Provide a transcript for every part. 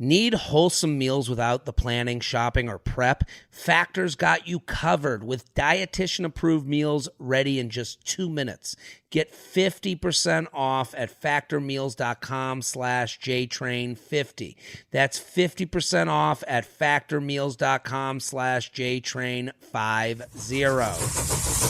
Need wholesome meals without the planning, shopping, or prep? Factor's got you covered with dietitian-approved meals ready in just 2 minutes. Get 50% off at factormeals.com/JTrain50. That's 50% off at factormeals.com/JTrain50.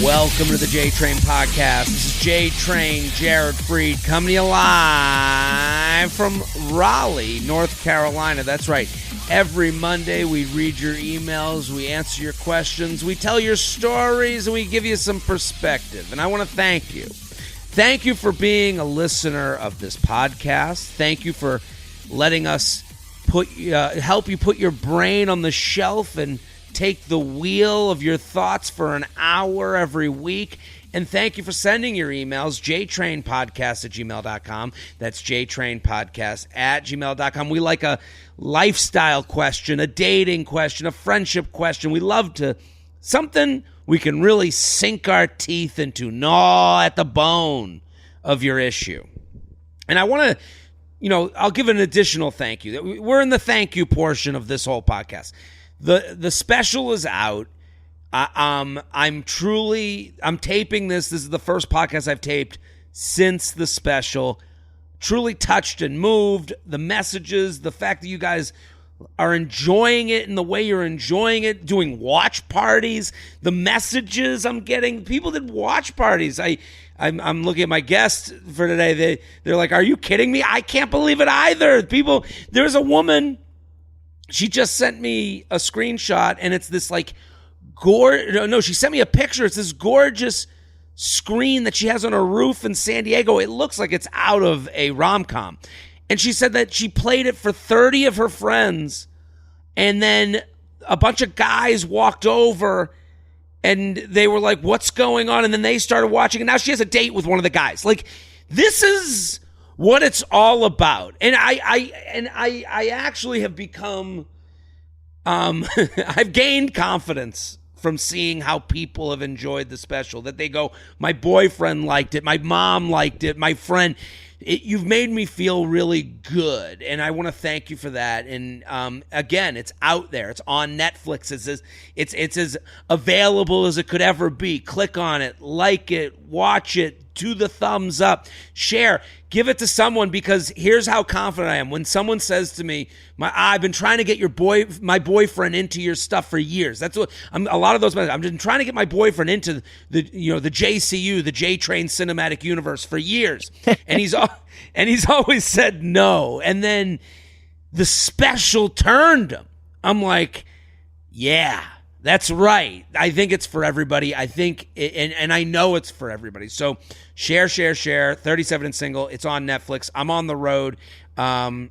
Welcome to the J-Train Podcast. This is J-Train, Jared Freed, coming to you live from Raleigh, North Carolina. That's right. Every Monday, we read your emails, we answer your questions, we tell your stories, and we give you some perspective. And I want to thank you. Thank you for being a listener of this podcast. Thank you for letting us help you put your brain on the shelf and take the wheel of your thoughts for an hour every week. And thank you for sending your emails, jtrainpodcast@gmail.com. That's jtrainpodcast@gmail.com. We like a lifestyle question, a dating question, a friendship question. We love something we can really sink our teeth into, gnaw at the bone of your issue. And I want to, I'll give an additional thank you. We're in the thank you portion of this whole podcast. The special is out. I'm taping this. This is the first podcast I've taped since the special. Truly touched and moved. The messages, the fact that you guys are enjoying it in the way you're enjoying it, doing watch parties, the messages I'm getting. People did watch parties. I'm looking at my guests for today. They're like, "Are you kidding me? I can't believe it either." There's a woman. She just sent me a screenshot, and it's this she sent me a picture. It's this gorgeous screen that she has on her roof in San Diego. It looks like it's out of a rom-com. And she said that she played it for 30 of her friends, and then a bunch of guys walked over, and they were like, "What's going on?" And then they started watching, and now she has a date with one of the guys. This is what it's all about. And I actually have become I've gained confidence from seeing how people have enjoyed the special, that they go, "My boyfriend liked it, my mom liked it, my friend." You've made me feel really good, and I want to thank you for that. And again, it's out there. It's on Netflix. It's as available as it could ever be. Click on it, like it, watch it, do the thumbs up, share, give it to someone, because here's how confident I am. When someone says to me, "I've been trying to get my boyfriend into your stuff for years." That's what a lot of those messages. I've been trying to get my boyfriend into the JCU, the J-Train Cinematic Universe for years, and he's always said no. And then the special turned him. I'm like, yeah. That's right. I think it's for everybody. I think, and I know it's for everybody. So share. 37 and single. It's on Netflix. I'm on the road. I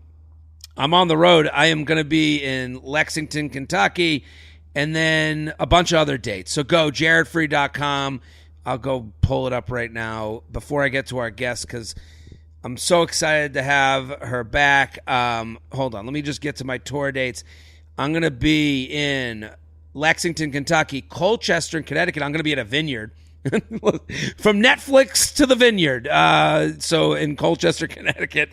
am going to be in Lexington, Kentucky, and then a bunch of other dates. So go jaredfree.com. I'll go pull it up right now before I get to our guest, because I'm so excited to have her back. Hold on. Let me just get to my tour dates. I'm going to be in Lexington, Kentucky, Colchester, Connecticut. I'm going to be at a vineyard. From Netflix to the vineyard. So in Colchester, Connecticut,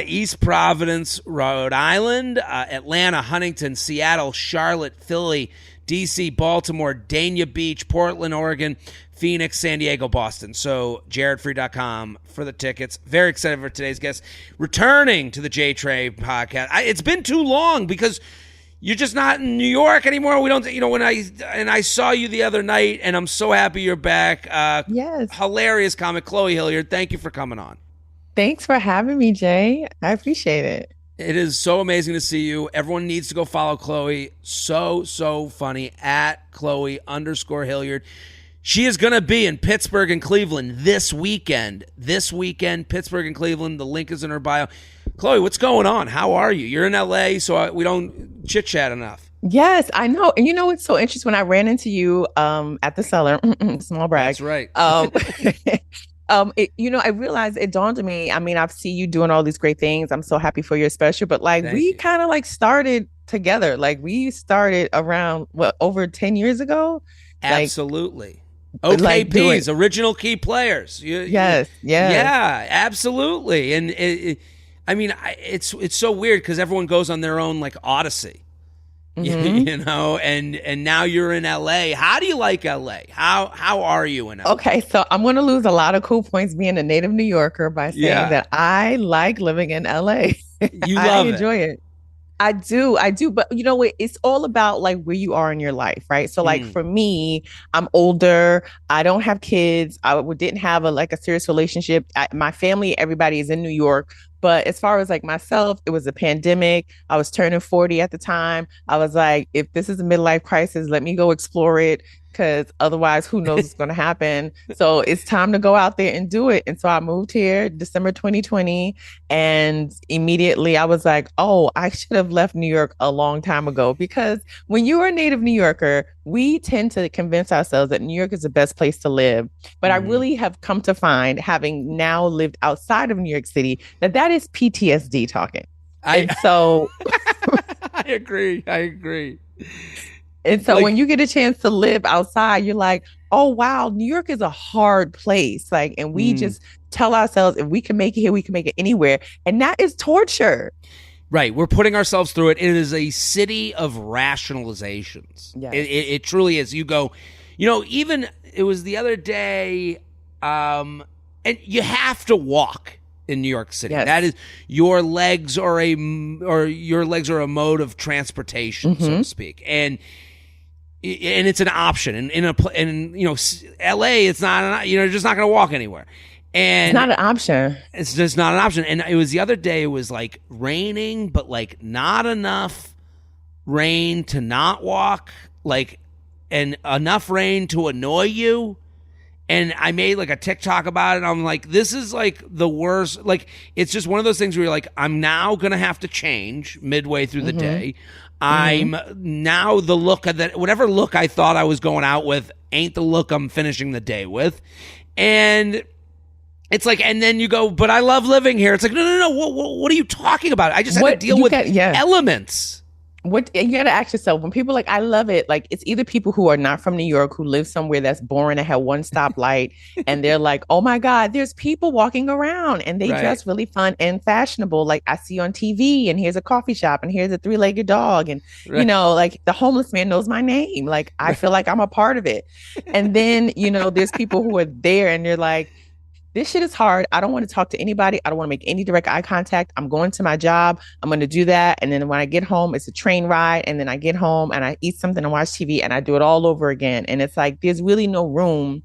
East Providence, Rhode Island, Atlanta, Huntington, Seattle, Charlotte, Philly, D.C., Baltimore, Dania Beach, Portland, Oregon, Phoenix, San Diego, Boston. So jaredfree.com for the tickets. Very excited for today's guest. Returning to the J-Train Podcast. It's been too long because you're just not in New York anymore. We don't, when I saw you the other night, and I'm so happy you're back. Yes. Hilarious comic, Chloe Hilliard. Thank you for coming on. Thanks for having me, Jay. I appreciate it. It is so amazing to see you. Everyone needs to go follow Chloe. So funny at Chloe_Hilliard. She is going to be in Pittsburgh and Cleveland this weekend. Pittsburgh and Cleveland. The link is in her bio. Chloe, what's going on? How are you? You're in LA, so we don't chit-chat enough. Yes, I know. And you know it's so interesting when I ran into you at the cellar, small brag. That's right. Um I realized it dawned on me. I mean, I've seen you doing all these great things. I'm so happy for your special, but like Thank we you. kind of like started together. Like we started around what over 10 years ago? Like Absolutely. like doing OKPs, original key players. yes, yes. Yeah, absolutely. And I mean, it's so weird because everyone goes on their own like odyssey. Hmm. And now you're in LA. How do you like LA? How are you in LA? Okay, so I'm going to lose a lot of cool points being a native New Yorker by saying Yeah, that I like living in LA. you I love it. enjoy it. I do, but you know what? It's all about like where you are in your life, right? So, like Mm, for me, I'm older. I don't have kids. Didn't have a serious relationship. My family, everybody is in New York. But as far as like myself, it was a pandemic. I was turning 40 at the time. I was like, if this is a midlife crisis, let me go explore it because otherwise, who knows what's going to happen? So it's time to go out there and do it. And so I moved here December 2020. And immediately I was like, oh, I should have left New York a long time ago because when you are a native New Yorker, we tend to convince ourselves that New York is the best place to live. But I hmm really have come to find, having now lived outside of New York City, that is PTSD talking. I And so I agree. I agree. And so when Like, you get a chance to live outside, you're like, oh wow, New York is a hard place. Like, and we mm, just tell ourselves if we can make it here, we can make it anywhere. And that is torture. right, we're putting ourselves through it. It is a city of rationalizations. Yes. It truly is. You go, even it was the other day, and you have to walk in New York City. That Yes. is your legs are a mode of transportation, so to Mm-hmm. speak, and it's an option. And LA, it's not. You're just not going to walk anywhere. It's And not an option. it's just not an option. And it was the other day, it was like raining, but like not enough rain to not walk, like, and enough rain to annoy you. And I made like a TikTok about it. I'm like, this is like the worst. Like, it's just one of those things where you're like, I'm now going to have to change midway through the Mm-hmm. day. Mm-hmm. I'm now the look of that, whatever look I thought I was going out with ain't the look I'm finishing the day with. And it's like, and then you go, but I love living here. It's like, no, no, no. What are you talking about? I just had to What deal you with got, yeah. elements. What you got to ask yourself when people like, I love it. Like, it's either people who are not from New York who live somewhere that's boring and have one stoplight, and they're like, oh my God, there's people walking around and they Right. dress really fun and fashionable. Like, I see on TV, and here's a coffee shop, and here's a three-legged dog. And, Right. like the homeless man knows my name. Like, I feel like I'm a part of it. And then, there's people who are there and they're like, this shit is hard. I don't want to talk to anybody. I don't want to make any direct eye contact. I'm going to my job. I'm going to do that. And then when I get home, it's a train ride. And then I get home and I eat something and watch TV and I do it all over again. And it's like, there's really no room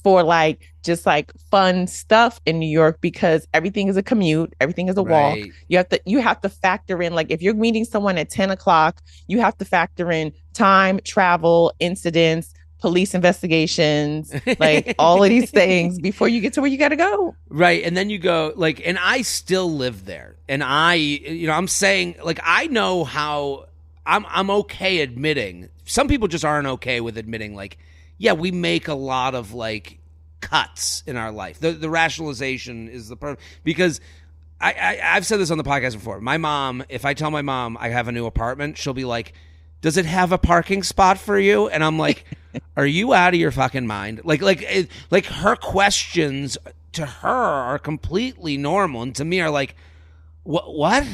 for like just like fun stuff in New York because everything is a commute, everything is a walk. Right. You have to factor in like if you're meeting someone at 10 o'clock, you have to factor in time, travel, incidents, police investigations, like all of these things before you get to where you got to go. Right. And then you go like, and I still live there. And I'm saying like, I know how I'm okay admitting some people just aren't okay with admitting like, yeah, we make a lot of like cuts in our life. The rationalization is because I've said this on the podcast before. My mom, if I tell my mom I have a new apartment, she'll be like, does it have a parking spot for you? And I'm like, are you out of your fucking mind? Like her questions to her are completely normal, and to me are like, what?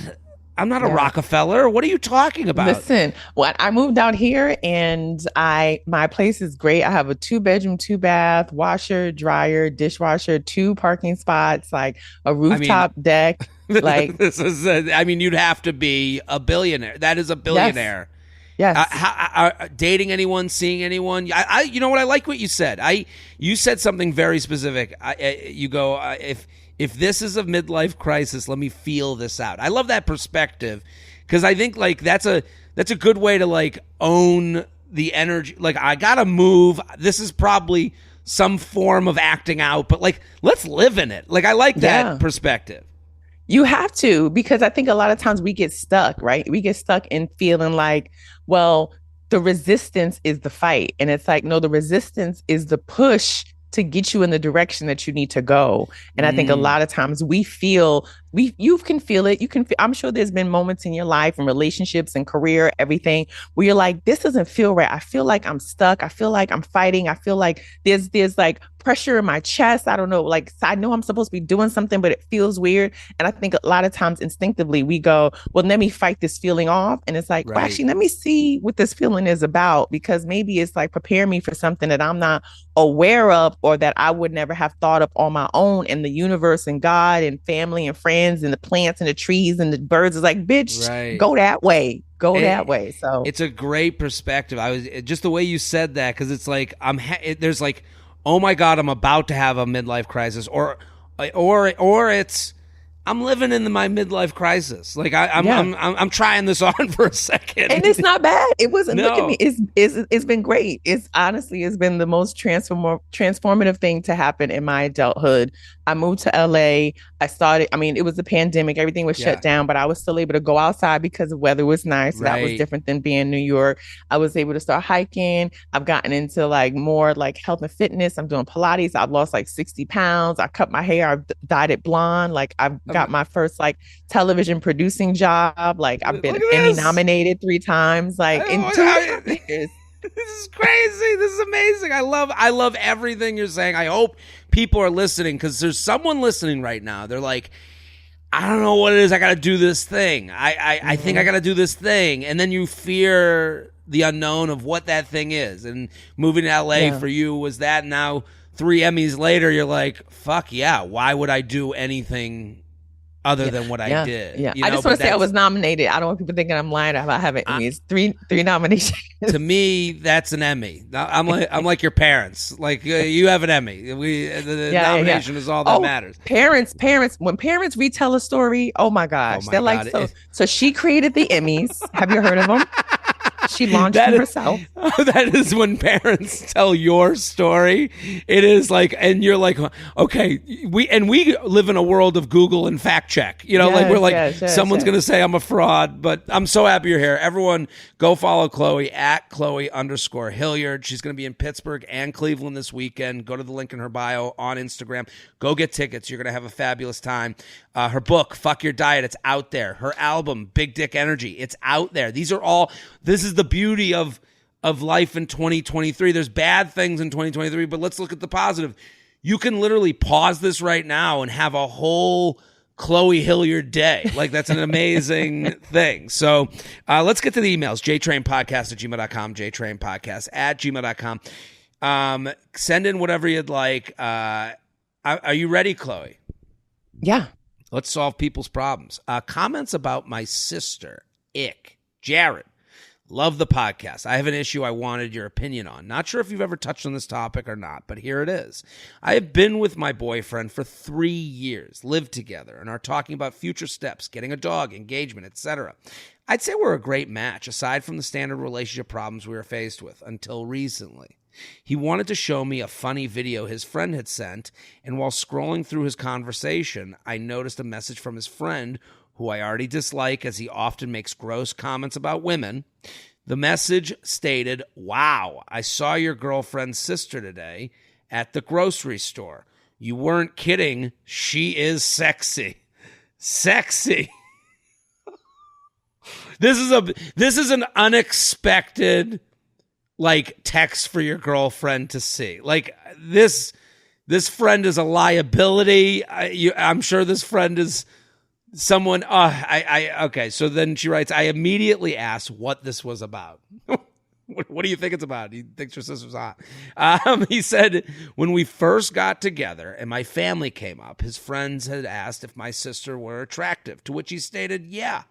I'm not a Yeah. Rockefeller. What are you talking about? Listen, when I moved out here and my place is great. I have a 2 bedroom, 2 bath, washer, dryer, dishwasher, 2 parking spots, like a I mean, rooftop deck. Like, this is. I mean, you'd have to be a billionaire. That is a yes, billionaire. yes. Dating anyone, seeing anyone. You know what? I like what you said. You said something very specific. You go, if this is a midlife crisis, let me feel this out. I love that perspective because I think like that's a good way to like own the energy. Like I gotta move. This is probably some form of acting out, but like let's live in it. Like I like that Yeah. perspective. You have to, because I think a lot of times we get stuck, right? We get stuck in feeling like, well, the resistance is the fight. And it's like, no, the resistance is the push to get you in the direction that you need to go. And I think a lot of times you can feel it. I'm sure there's been moments in your life and relationships and career, everything where you're like, this doesn't feel right. I feel like I'm stuck. I feel like I'm fighting. I feel like there's like pressure in my chest. I don't know. Like, I know I'm supposed to be doing something, but it feels weird. And I think a lot of times instinctively we go, well, let me fight this feeling off. And it's like, well, actually, let me see what this feeling is about, because maybe it's like prepare me for something that I'm not aware of, or that I would never have thought of on my own. And the universe and God and family and friends and the plants and the trees and the birds is like, bitch, go that way. That way. So it's a great perspective. I was just the way you said that, because it's like there's like, oh my God, I'm about to have a midlife crisis, or it's I'm living in my midlife crisis. Like I'm trying this on for a second, and it's not bad. It wasn't. No. Look at me. It's been great. It's been the most transformative thing to happen in my adulthood. I moved to LA. It was the pandemic. Everything was shut down, but I was still able to go outside because the weather was nice. So that was different than being in New York. I was able to start hiking. I've gotten into like more like health and fitness. I'm doing Pilates. I've lost like 60 pounds. I cut my hair. I've dyed it blonde. Like I've got my first like television producing job. Like I've been Emmy nominated 3 times. Like in 2 years. This is crazy. This is amazing. I love everything you're saying. I hope people are listening, because there's someone listening right now. They're like, I don't know what it is. I got to do this thing. I think I got to do this thing. And then you fear the unknown of what that thing is. And moving to LA for you was that. Now 3 Emmys later, you're like, fuck yeah. Why would I do anything other than what I did? Yeah. I just want to say I was nominated. I don't want people thinking I'm lying about having Emmys. 3 nominations. To me, that's an Emmy. I'm like your parents. Like you have an Emmy. The nomination is all that matters. Parents. When parents retell a story, oh my gosh, they're like, so she created the Emmys. Have you heard of them? She launched them herself. That is when parents tell your story. It is like, and you're like, okay, we live in a world of Google and fact check. Like we're like, someone's going to say I'm a fraud, but I'm so happy you're here. Everyone go follow Chloe at Chloe_Hilliard. She's going to be in Pittsburgh and Cleveland this weekend. Go to the link in her bio on Instagram. Go get tickets. You're going to have a fabulous time. Her book, Fuck Your Diet, it's out there. Her album, Big Dick Energy, it's out there. This is the beauty of life in 2023. There's bad things in 2023, but let's look at the positive. You can literally pause this right now and have a whole Chloe Hilliard day. Like, that's an amazing thing. So let's get to the emails. jtrainpodcast@gmail.com, jtrainpodcast@gmail.com. Send in whatever you'd like. Are you ready, Chloe? Yeah. Let's solve people's problems. Comments about my sister, Jared. Love the podcast. I have an issue I wanted your opinion on. Not sure if you've ever touched on this topic or not, but here it is. I have been with my boyfriend for 3 years, lived together, and are talking about future steps, getting a dog, engagement, etc. I'd say we're a great match, aside from the standard relationship problems we were faced with, until recently. He wanted to show me a funny video his friend had sent, and while scrolling through his conversation, I noticed a message from his friend, who I already dislike as he often makes gross comments about women. The message stated, "Wow, I saw your girlfriend's sister today at the grocery store. You weren't kidding. She is sexy." Sexy. This is an unexpected text for your girlfriend to see. Like this friend is a liability. I'm sure this friend is someone. Okay. So then she writes, I immediately asked what this was about. What do you think it's about? He thinks your sister's hot. He said, when we first got together and my family came up, his friends had asked if my sister were attractive, to which he stated, yeah.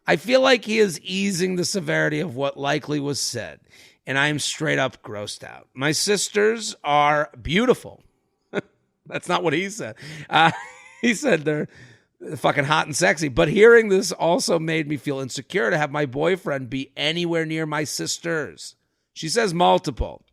I feel like he is easing the severity of what likely was said, and I am straight up grossed out. My sisters are beautiful. That's not what he said. He said they're fucking hot and sexy. But hearing this also made me feel insecure to have my boyfriend be anywhere near my sisters. She says multiple.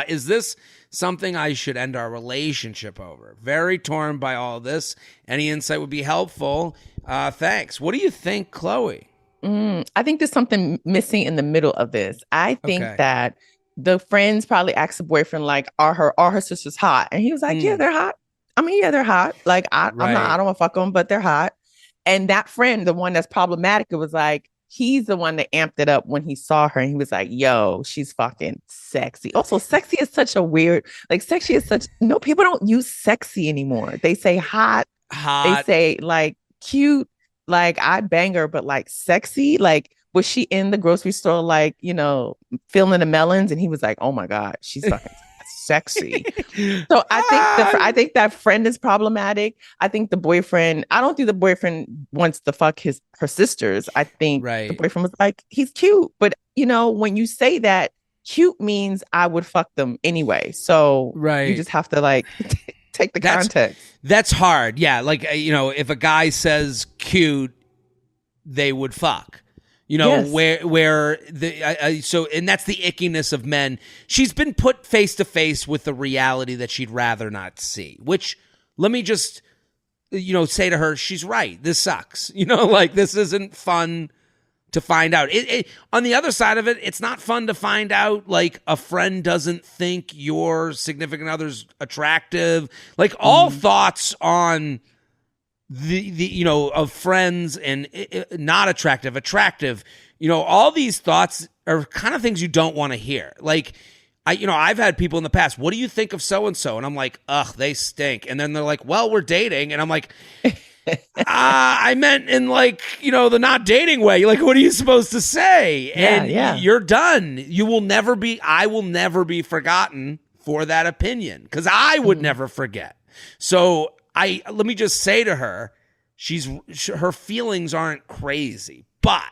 Is this something I should end our relationship over? Very torn by all this. Any insight would be helpful. Thanks. What do you think, Chloe? I think there's something missing in the middle of this. I think Okay. that the friends probably asked the boyfriend, like, are her sisters hot? And he was like, yeah, they're hot. I mean, yeah, they're hot. Like, I'm not, I don't want to fuck them, but they're hot. And that friend, the one that's problematic, it was like, he's the one that amped it up when he saw her and he was like, yo, she's fucking sexy. Also, sexy is such a weird, like, sexy is such, no, people don't use sexy anymore. They say hot. They say like cute, like I bang her, but like sexy, like was she in the grocery store, like, filling the melons? And he was like, oh my God, she's fucking sexy. So I think that friend is problematic. I think the boyfriend, I don't think the boyfriend wants to fuck her sisters. I think the boyfriend was like, he's cute. But when you say that, cute means I would fuck them anyway. So you just have to like take the context. That's hard. Yeah. Like, if a guy says cute, they would fuck. Yes. where so, and that's the ickiness of men. She's been put face to face with the reality that she'd rather not see, which let me just, say to her, she's right. This sucks. Like this isn't fun to find out. On the other side of it, it's not fun to find out like a friend doesn't think your significant other's attractive. Like all thoughts on the of friends and not attractive, all these thoughts are kind of things you don't want to hear. Like I've had people in the past, what do you think of so and so? And I'm like, ugh, they stink. And then they're like, well, we're dating. And I'm like, I meant in like, the not dating way. Like, what are you supposed to say? And you're done. I will never be forgotten for that opinion because I would never forget. So let me just say to her, her feelings aren't crazy, but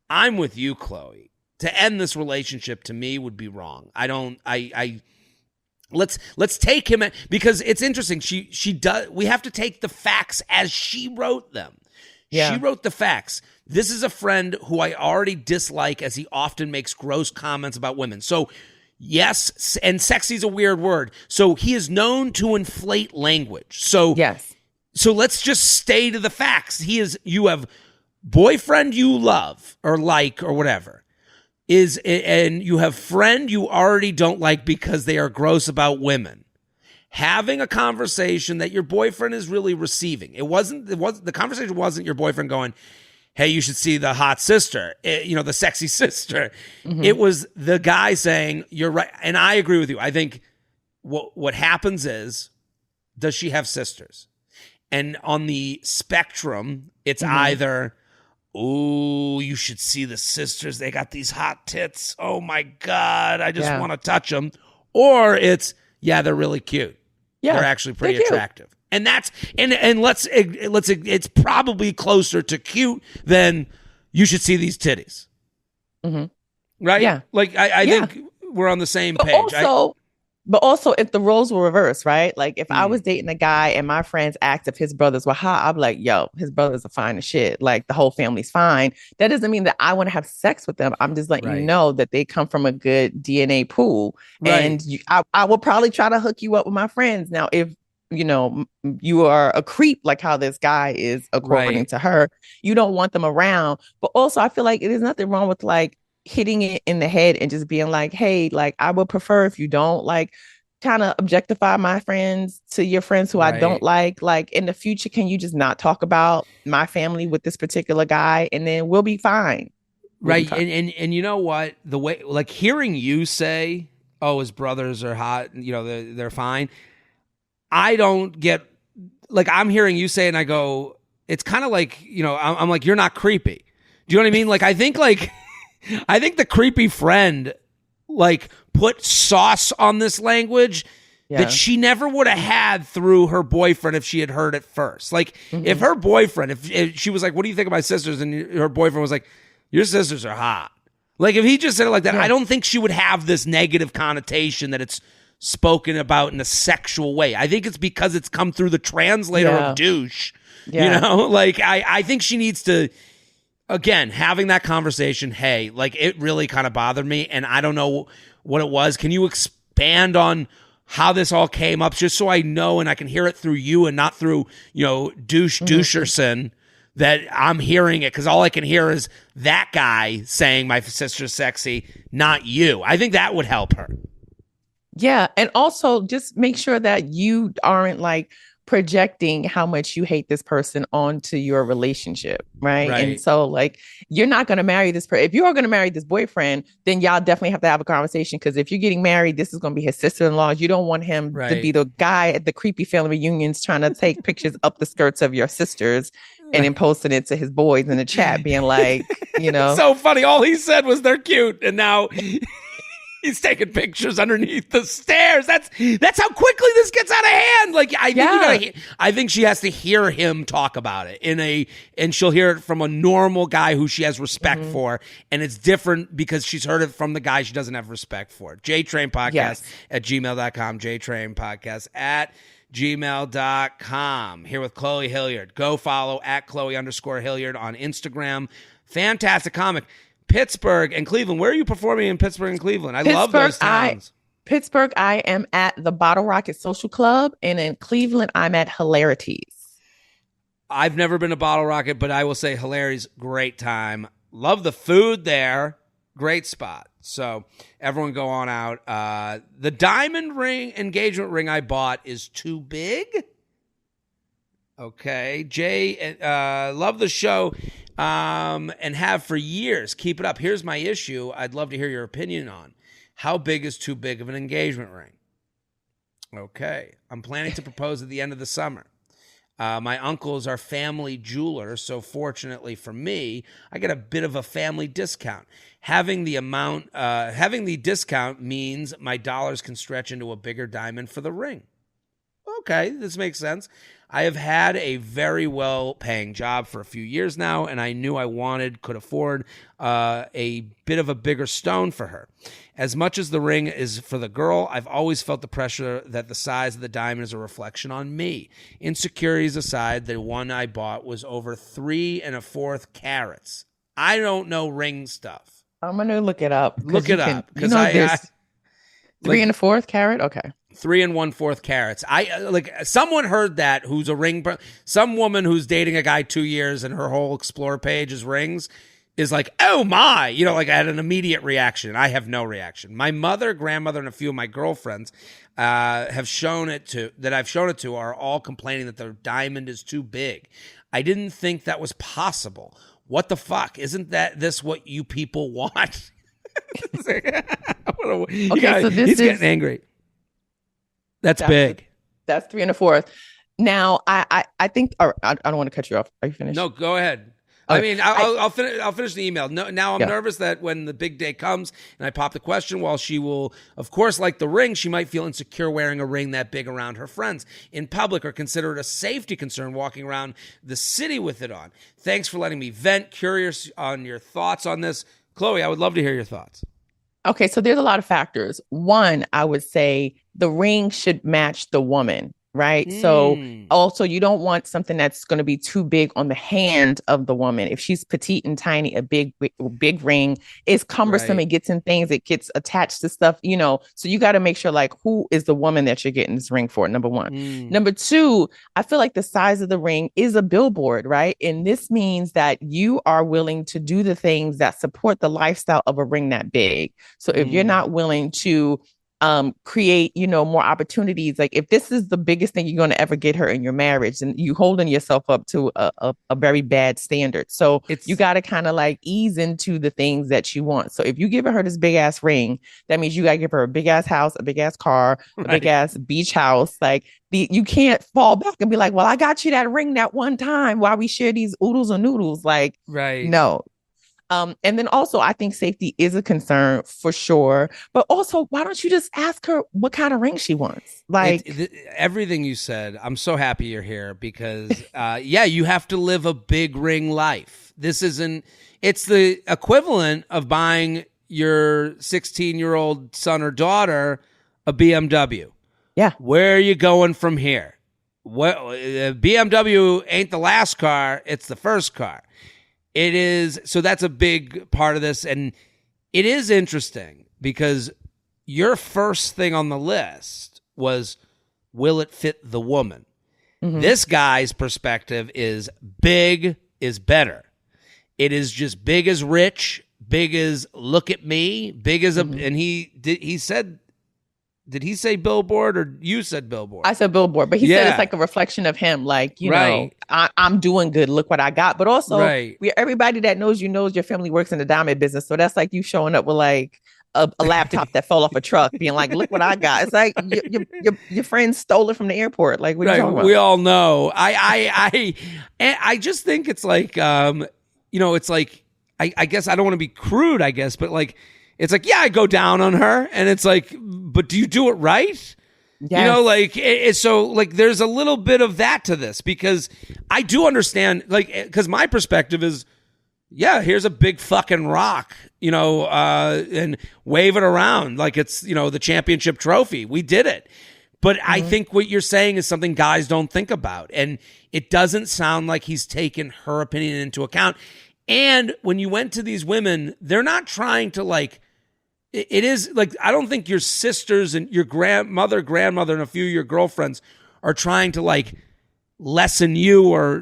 I'm with you, Chloe. To end this relationship to me would be wrong. Let's take him because it's interesting. She does. We have to take the facts as she wrote them. Yeah. She wrote the facts. This is a friend who I already dislike as he often makes gross comments about women. So yes, and sexy is a weird word. So he is known to inflate language. So yes. So let's just stay to the facts. You have boyfriend you love or like or whatever. And you have friend you already don't like because they are gross about women. Having a conversation that your boyfriend is really receiving. The conversation wasn't your boyfriend going, hey, you should see the hot sister, the sexy sister. Mm-hmm. It was the guy saying, you're right. And I agree with you. I think what happens is, does she have sisters? And on the spectrum, it's either, oh, you should see the sisters. They got these hot tits. Oh, my God. I just want to touch them. Or it's, they're really cute. Yeah, they're actually pretty attractive. And that's and let's it's probably closer to cute than you should see these titties. Mm-hmm. Right? Yeah. Like I think we're on the same page. But also, if the roles were reversed, right? Like if I was dating a guy and my friends asked if his brothers were hot, I'd be like, yo, his brothers are fine as shit. Like the whole family's fine. That doesn't mean that I want to have sex with them. I'm just letting you know that they come from a good DNA pool. Right. And I will probably try to hook you up with my friends. Now, if you are a creep, like how this guy is, according to her, you don't want them around. But also, I feel like there's nothing wrong with like hitting it in the head and just being like, hey, like I would prefer if you don't like kind of objectify my friends to your friends who I don't like in the future, can you just not talk about my family with this particular guy and then we'll be fine. Right. And you know what, the way, like hearing you say, oh, his brothers are hot, they're fine. I don't get, like, I'm hearing you say, and I go, it's kind of like, I'm like, you're not creepy. Do you know what I mean? Like, I think the creepy friend, like, put sauce on this language that she never would have had through her boyfriend if she had heard it first. Like, if her boyfriend, if she was like, what do you think of my sisters? And her boyfriend was like, your sisters are hot. Like, if he just said it like that, I don't think she would have this negative connotation that it's spoken about in a sexual way. I think it's because it's come through the translator of douche. Like I think she needs to, again, having that conversation. Hey, like it really kind of bothered me and I don't know what it was. Can you expand on how this all came up, just so I know and I can hear it through you and not through, Doucherson, that I'm hearing it, because all I can hear is that guy saying my sister's sexy, not you. I think that would help her. Yeah. And also just make sure that you aren't like projecting how much you hate this person onto your relationship. Right. And so like, you're not going to marry this person. If you are going to marry this boyfriend, then y'all definitely have to have a conversation. Because if you're getting married, this is going to be his sister-in-law. You don't want him to be the guy at the creepy family reunions trying to take pictures up the skirts of your sisters and then posting it to his boys in the chat being like, It's so funny. All he said was they're cute. And now he's taking pictures underneath the stairs. That's how quickly this gets out of hand. Like, I think she has to hear him talk about it and she'll hear it from a normal guy who she has respect for. And it's different because she's heard it from the guy she doesn't have respect for. JTrainPodcast at gmail.com. JTrainPodcast at gmail.com. Here with Chloe Hilliard. Go follow at Chloe_Hilliard on Instagram. Fantastic comic. Pittsburgh and Cleveland. Where are you performing in Pittsburgh and Cleveland? I love those towns. Pittsburgh, I am at the Bottle Rocket Social Club. And in Cleveland, I'm at Hilarities. I've never been to Bottle Rocket, but I will say Hilarities, great time. Love the food there. Great spot. So everyone go on out. The diamond ring, engagement ring I bought is too big. Okay. Jay, love the show and have for years. Keep it up. Here's my issue I'd love to hear your opinion on. How big is too big of an engagement ring? Okay. I'm planning to propose at the end of the summer. My uncle is our family jeweler, so fortunately for me, I get a bit of a family discount. Having the discount means my dollars can stretch into a bigger diamond for the ring. Okay, this makes sense. I have had a very well-paying job for a few years now, and I knew I could afford a bit of a bigger stone for her. As much as the ring is for the girl, I've always felt the pressure that the size of the diamond is a reflection on me. Insecurities aside, the one I bought was over 3 1/4 carats. I don't know ring stuff. I'm going to look it up. Look it up. Because I 3 1/4 carat? Okay. 3 1/4 carats. Someone heard that who's a ring. Some woman who's dating a guy 2 years and her whole explore page is rings is like, oh my, I had an immediate reaction. I have no reaction. My mother, grandmother, and a few of my girlfriends I've shown it to are all complaining that their diamond is too big. I didn't think that was possible. What the fuck? Isn't this what you people want? He's getting angry. That's big. That's 3 1/4. Now, I think. I don't want to cut you off. Are you finished? No, go ahead. Okay. I mean, I'll finish the email. No, now I'm nervous that when the big day comes and I pop the question, while she will, of course, like the ring, she might feel insecure wearing a ring that big around her friends in public, or consider it a safety concern walking around the city with it on. Thanks for letting me vent. Curious on your thoughts on this. Chloe, I would love to hear your thoughts. Okay, so there's a lot of factors. One, I would say the ring should match the woman, right? So also you don't want something that's going to be too big on the hand of the woman. If she's petite and tiny, a big ring is cumbersome. It gets in things, it gets attached to stuff, so you got to make sure like who is the woman that you're getting this ring for, number one. Number two, I feel like the size of the ring is a billboard, right? And this means that you are willing to do the things that support the lifestyle of a ring that big. So if you're not willing to create, more opportunities. Like if this is the biggest thing you're going to ever get her in your marriage, and you holding yourself up to a very bad standard. So you got to kind of like ease into the things that you want. So if you give her this big ass ring, that means you got to give her a big ass house, a big ass car, a big ass beach house. Like you can't fall back and be like, well, I got you that ring that one time while we share these oodles and noodles. Like, no. And then also, I think safety is a concern for sure. But also, why don't you just ask her what kind of ring she wants? Like everything you said, I'm so happy you're here because, you have to live a big ring life. It's the equivalent of buying your 16-year-old son or daughter a BMW. Yeah. Where are you going from here? BMW ain't the last car. It's the first car. It is, so that's a big part of this, and it is interesting because your first thing on the list was, will it fit the woman? Mm-hmm. This guy's perspective is big is better. It is just big as rich, big as look at me, big as a, and he said, did he say billboard or you said billboard? I said billboard, but he said it's like a reflection of him. Like, you know, I'm doing good. Look what I got. But also, everybody that knows you knows your family works in the diamond business. So that's like you showing up with like a laptop that fell off a truck, being like, look what I got. It's like your friend stole it from the airport. Like, what are you talking about? We all know. I just think it's like, it's like, I guess I don't want to be crude, I guess, but like, it's like, yeah, I go down on her, and it's like, but do you do it right? Yes. So like, there's a little bit of that to this, because I do understand, like, because my perspective is, yeah, here's a big fucking rock, and wave it around like it's, the championship trophy. We did it. But I think what you're saying is something guys don't think about, and it doesn't sound like he's taken her opinion into account. And when you went to these women, they're not trying to like, it is like, I don't think your sisters and your grandmother, and a few of your girlfriends are trying to like lessen you or,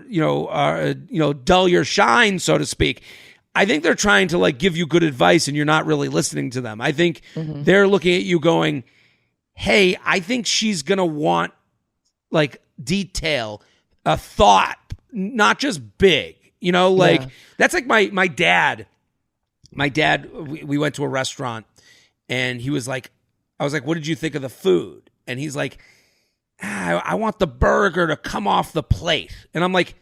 dull your shine, so to speak. I think they're trying to like give you good advice, and you're not really listening to them. I think they're looking at you going, hey, I think she's going to want like detail, a thought, not just big. That's like my dad. My dad, we went to a restaurant, and he was like, I was like, what did you think of the food? And he's like, I want the burger to come off the plate. And I'm like,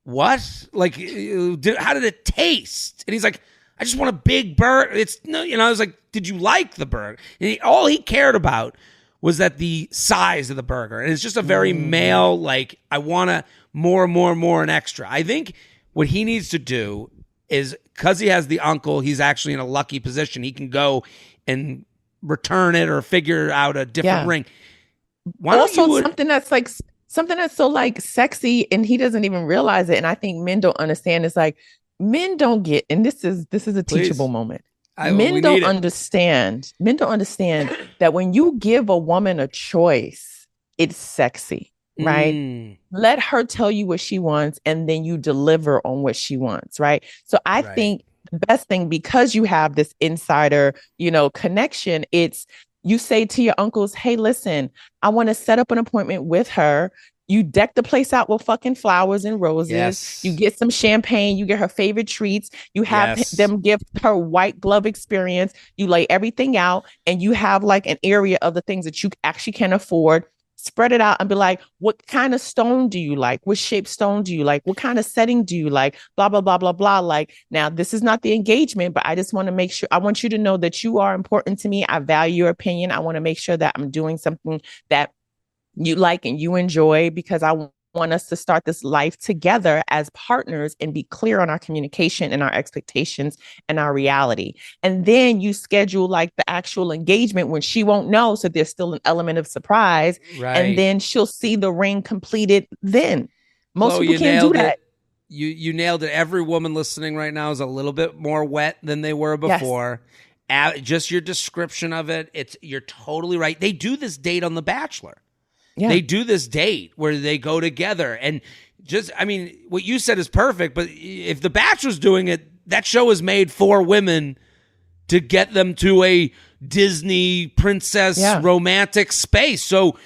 what? Like, how did it taste? And he's like, I just want a big burger. I was like, did you like the burger? And all he cared about was that the size of the burger. And it's just a very male, like, I want to more and extra. I think what he needs to do is, because he has the uncle, he's actually in a lucky position. He can go and return it or figure out a different ring. Something that's so like sexy, and he doesn't even realize it. And I think men don't understand. It's like, men don't get, and this is a teachable moment. Men don't understand that when you give a woman a choice, it's sexy. Right? Let her tell you what she wants, and then you deliver on what she wants. Right. So I think the best thing, because you have this insider, connection, it's, you say to your uncles, hey, listen, I want to set up an appointment with her. You deck the place out with fucking flowers and roses. Yes. You get some champagne. You get her favorite treats. You have them give her white glove experience. You lay everything out, and you have like an area of the things that you actually can afford. Spread it out and be like, what kind of stone do you like? What shape stone do you like? What kind of setting do you like? Blah, blah, blah, blah, blah. Like, now this is not the engagement, but I just want to make sure, I want you to know that you are important to me. I value your opinion. I want to make sure that I'm doing something that you like and you enjoy, because I want us to start this life together as partners and be clear on our communication and our expectations and our reality. And then you schedule like the actual engagement when she won't know. So there's still an element of surprise. Right. And then she'll see the ring completed then. Most people can't do that. You nailed it. Every woman listening right now is a little bit more wet than they were before. Yes. Just your description of it. You're totally right. They do this date on The Bachelor. Yeah. They do this date where they go together, and what you said is perfect, but if The Bachelor's doing it, that show is made for women to get them to a Disney princess romantic space. So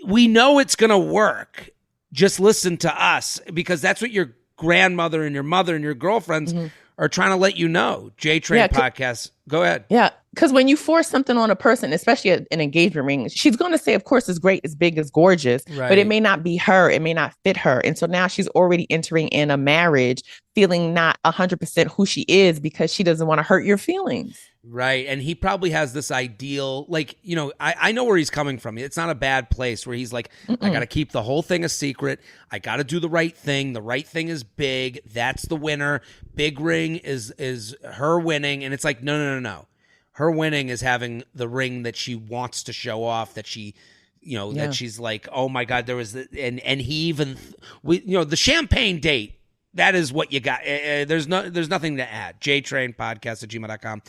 we know it's going to work. Just listen to us, because that's what your grandmother and your mother and your girlfriends are trying to let you know. J-Train podcast. Go ahead. Yeah. Because when you force something on a person, especially an engagement ring, she's going to say, of course, it's great, it's big, it's gorgeous, but it may not be her. It may not fit her. And so now she's already entering in a marriage feeling not 100% who she is, because she doesn't want to hurt your feelings. Right. And he probably has this ideal, like, I know where he's coming from. It's not a bad place where he's like, I got to keep the whole thing a secret. I got to do the right thing. The right thing is big. That's the winner. Big ring is her winning. And it's like, no. Her winning is having the ring that she wants to show off, that she, that she's like, oh my God, there was, and he even, the champagne date, that is what you got. There's nothing to add. JTrainPodcast@gmail.com.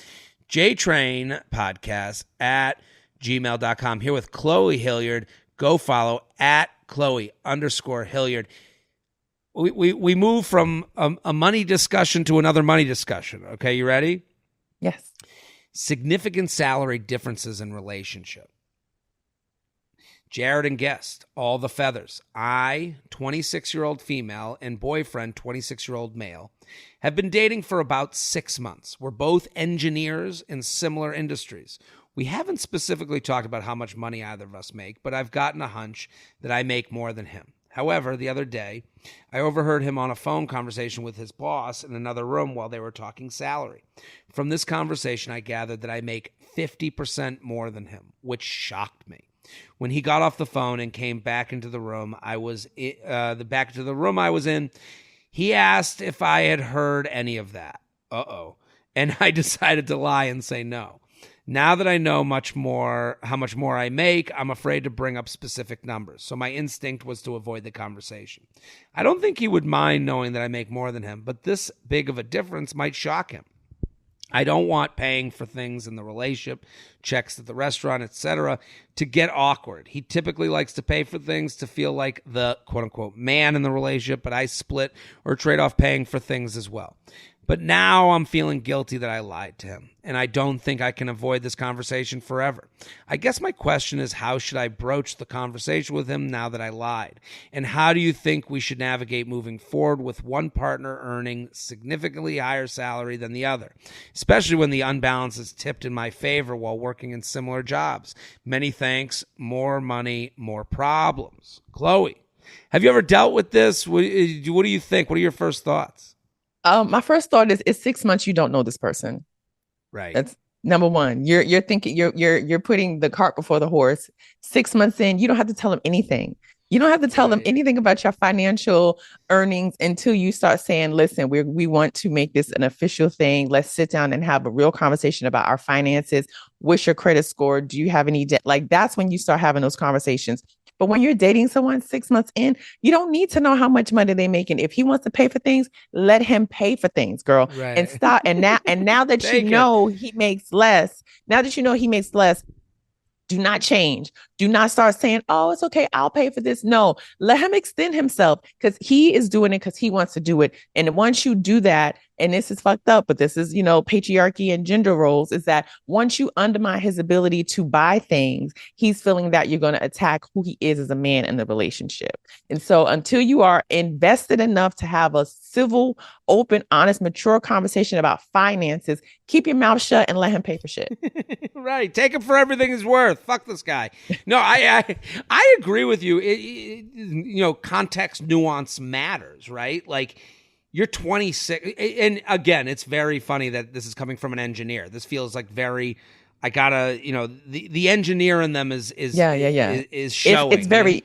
JTrain Podcast at gmail.com. Here with Chloe Hilliard. Go follow at Chloe_Hilliard. We move from a money discussion to another money discussion. Okay, you ready? Yes. Significant salary differences in relationship. Jared and guest, all the feathers. I, 26-year-old female, and boyfriend, 26-year-old male, have been dating for about 6 months. We're both engineers in similar industries. We haven't specifically talked about how much money either of us make, but I've gotten a hunch that I make more than him. However, the other day, I overheard him on a phone conversation with his boss in another room while they were talking salary. From this conversation, I gathered that I make 50% more than him, which shocked me. When he got off the phone and came back into the room I was in, he asked if I had heard any of that. And I decided to lie and say no. Now that I know how much more I make, I'm afraid to bring up specific numbers. So my instinct was to avoid the conversation. I don't think he would mind knowing that I make more than him, but this big of a difference might shock him. I don't want paying for things in the relationship, checks at the restaurant, etc., to get awkward. He typically likes to pay for things to feel like the quote-unquote man in the relationship, but I split or trade off paying for things as well. But now I'm feeling guilty that I lied to him, and I don't think I can avoid this conversation forever. I guess my question is, how should I broach the conversation with him now that I lied? And how do you think we should navigate moving forward with one partner earning significantly higher salary than the other, especially when the unbalance is tipped in my favor while working in similar jobs? Many thanks. More money, more problems. Chloe, have you ever dealt with this? What do you think? What are your first thoughts? My first thought is, it's 6 months you don't know this person. Right. That's number one. You're thinking you're putting the cart before the horse. 6 months in, you don't have to tell them anything. You don't have to tell them anything about your financial earnings until you start saying, listen, we want to make this an official thing. Let's sit down and have a real conversation about our finances. What's your credit score? Do you have any debt? Like, that's when you start having those conversations. But when you're dating someone 6 months in, you don't need to know how much money they're making. If he wants to pay for things, let him pay for things, girl. Right. And stop. And now that you know he makes less, do not change. Do not start saying, oh, it's okay, I'll pay for this. No, let him extend himself, because he is doing it because he wants to do it. And once you do that, and this is fucked up, but this is, patriarchy and gender roles, is that once you undermine his ability to buy things, he's feeling that you're going to attack who he is as a man in the relationship. And so until you are invested enough to have a civil, open, honest, mature conversation about finances, keep your mouth shut and let him pay for shit. Right. Take him for everything he's worth. Fuck this guy. No, I agree with you. Context, nuance matters, right? Like, you're 26. And again, it's very funny that this is coming from an engineer. This feels like very, I gotta, the engineer in them is showing.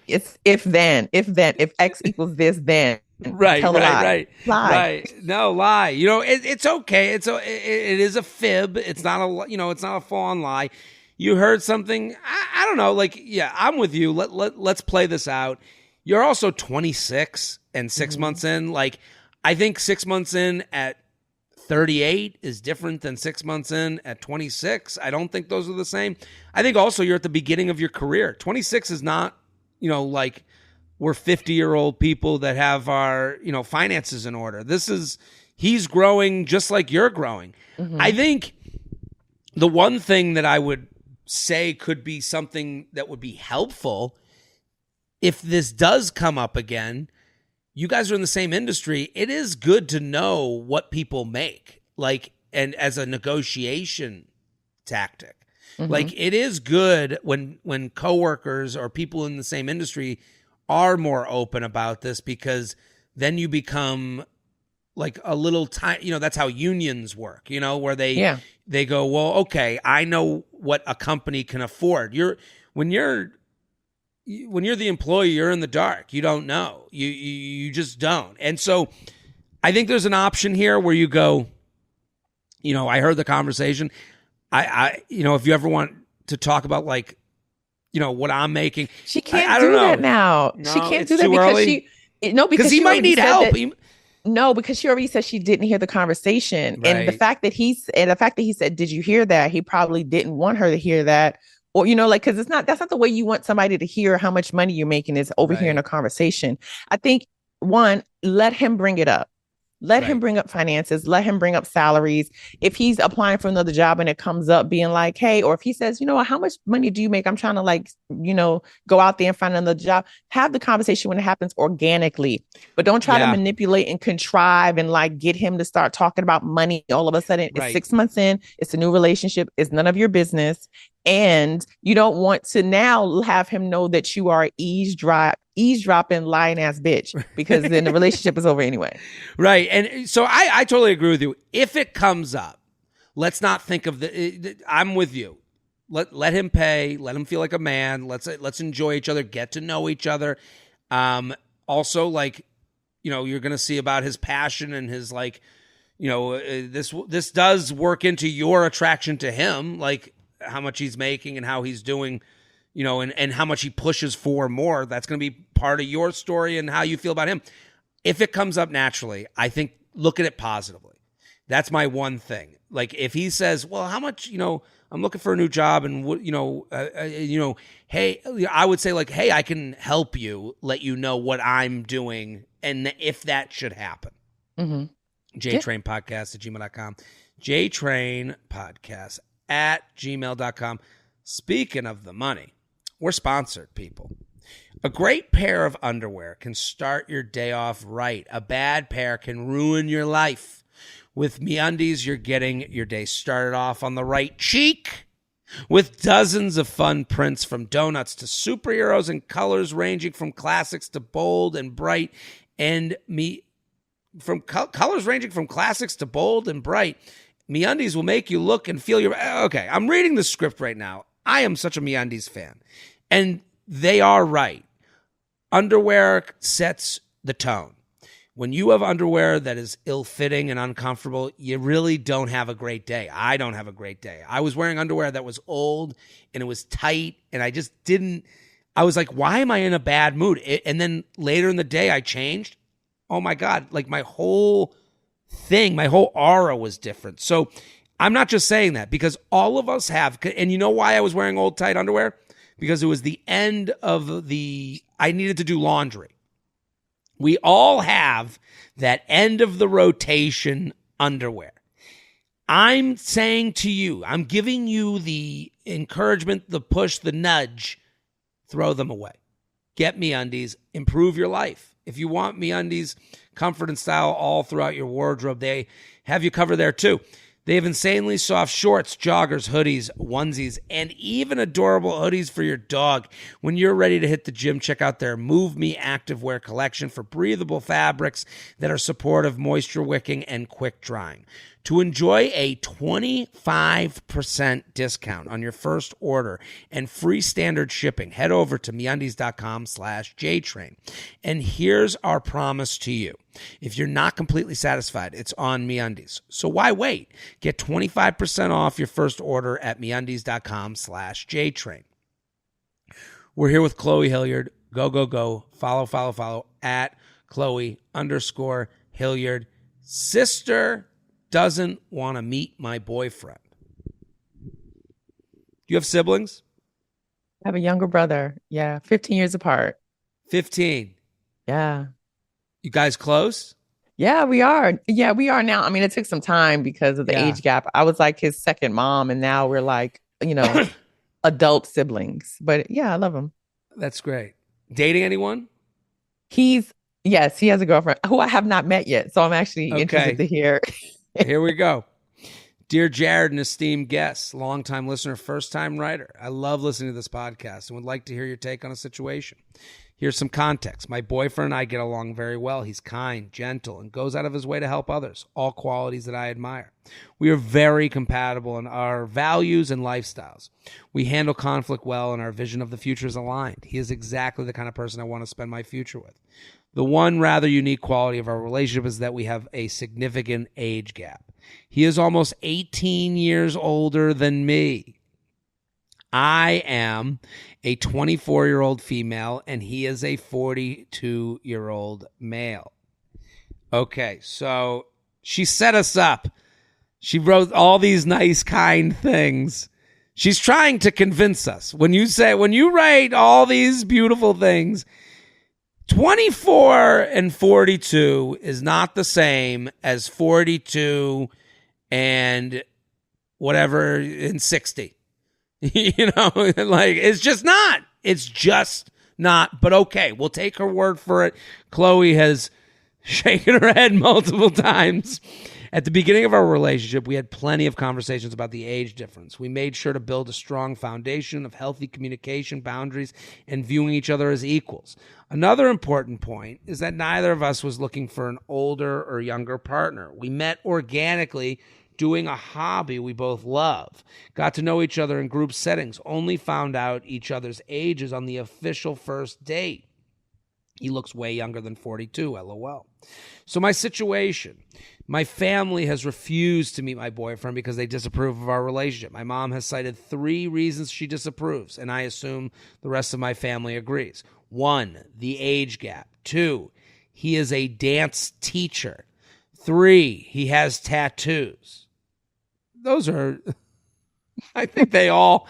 It's if X equals this, then. Right. No, lie. It's okay. It is a fib. It's not a full-on lie. You heard something. I don't know. Like, yeah, I'm with you. Let's play this out. You're also 26 and 6 months in. Like, I think 6 months in at 38 is different than 6 months in at 26. I don't think those are the same. I think also you're at the beginning of your career. 26 is not, like we're 50-year-old people that have our, finances in order. He's growing just like you're growing. Mm-hmm. I think the one thing that I would say could be something that would be helpful if this does come up again. You guys are in the same industry. It is good to know what people make, like, and as a negotiation tactic. Mm-hmm. Like, it is good when coworkers or people in the same industry are more open about this, because then you become like a little tiny, that's how unions work, where they go, well, okay, I know what a company can afford. When you're the employee, you're in the dark. You don't know. You just don't. And so I think there's an option here where you go, I heard the conversation. I if you ever want to talk about, like, what I'm making. She can't do that now. No, she can't do that because early. Because he might need help. No, because she already said she didn't hear the conversation. And Right. the fact that he said, "Did you hear that?" He probably didn't want her to hear that. Or, like, because that's not the way you want somebody to hear how much money you're making is overhearing Right. a conversation. I think one, let him bring it up. Let him Right. bring up finances. Let him bring up salaries. If he's applying for another job and it comes up being like, hey, or if he says, how much money do you make? I'm trying to go out there and find another job. Have the conversation when it happens organically, but don't try to Yeah. manipulate and contrive and like get him to start talking about money. All of a sudden, it's Right. 6 months in, it's a new relationship. It's none of your business. And you don't want to now have him know that you are eavesdropping lying ass bitch, because then the relationship is over anyway. Right. And so I totally agree with you. If it comes up, let's not think of I'm with you. Let him pay. Let him feel like a man. Let's enjoy each other. Get to know each other. Also, like, you're going to see about his passion and his like, this does work into your attraction to him, like how much he's making and how he's doing, and how much he pushes for more. That's going to be part of your story and how you feel about him. If it comes up naturally, I think look at it positively. That's my one thing. Like if he says, well, how much, I'm looking for a new job and hey, I would say like, hey, I can help you, let you know what I'm doing. And if that should happen, jtrainpodcast@gmail.com, jtrainpodcast@gmail.com. Speaking of the money, we're sponsored, people. A great pair of underwear can start your day off right. A bad pair can ruin your life. With MeUndies, you're getting your day started off on the right cheek. With dozens of fun prints from donuts to superheroes and colors ranging from classics to bold and bright. MeUndies will make you look and feel Okay, I'm reading the script right now. I am such a MeUndies fan. And they are right. Underwear sets the tone. When you have underwear that is ill-fitting and uncomfortable, you really don't have a great day. I don't have a great day. I was wearing underwear that was old and it was tight and I was like, why am I in a bad mood? And then later in the day I changed. Oh my God, like my whole aura was different. So I'm not just saying that because all of us have, and you know why I was wearing old tight underwear? Because it was the end of I needed to do laundry. We all have that end of the rotation underwear. I'm saying to you, I'm giving you the encouragement, the push, the nudge. Throw them away. Get MeUndies. Improve your life. If you want MeUndies, comfort and style all throughout your wardrobe, they have you covered there too. They have insanely soft shorts, joggers, hoodies, onesies, and even adorable hoodies for your dog. When you're ready to hit the gym, check out their Move Me Activewear collection for breathable fabrics that are supportive, moisture wicking, and quick drying. To enjoy a 25% discount on your first order and free standard shipping, head over to MeUndies.com/JTrain. And here's our promise to you. If you're not completely satisfied, it's on MeUndies. So why wait? Get 25% off your first order at MeUndies.com/JTrain. We're here with Chloe Hilliard. Go, go, go. Follow at Chloe_Hilliard. Sister doesn't want to meet my boyfriend. Do you have siblings? I have a younger brother. Yeah, 15 years apart. 15. Yeah. You guys close? Yeah, we are. Yeah, we are now. I mean, it took some time because of the Yeah. age gap. I was like his second mom, and now we're like, adult siblings. But yeah, I love him. That's great. Dating anyone? Yes, he has a girlfriend who I have not met yet. So I'm actually interested to hear. Here we go. Dear Jared, an esteemed guest, longtime listener, first-time writer. I love listening to this podcast and would like to hear your take on a situation. Here's some context. My boyfriend and I get along very well. He's kind, gentle, and goes out of his way to help others, all qualities that I admire. We are very compatible in our values and lifestyles. We handle conflict well, and our vision of the future is aligned. He is exactly the kind of person I want to spend my future with. The one rather unique quality of our relationship is that we have a significant age gap. He is almost 18 years older than me. I am a 24-year-old female, and he is a 42-year-old male. Okay, so she set us up. She wrote all these nice, kind things. She's trying to convince us. When you write all these beautiful things, 24 and 42 is not the same as 42 and whatever in 60. You know, like, it's just not. It's just not. But okay, we'll take her word for it. Chloe has shaken her head multiple times. At the beginning of our relationship, we had plenty of conversations about the age difference. We made sure to build a strong foundation of healthy communication, boundaries, and viewing each other as equals. Another important point is that neither of us was looking for an older or younger partner. We met organically doing a hobby we both love, got to know each other in group settings, only found out each other's ages on the official first date. He looks way younger than 42, LOL. So my situation, my family has refused to meet my boyfriend because they disapprove of our relationship. My mom has cited 3 reasons she disapproves, and I assume the rest of my family agrees. 1, the age gap. 2, he is a dance teacher. 3, he has tattoos. Those are, I think they all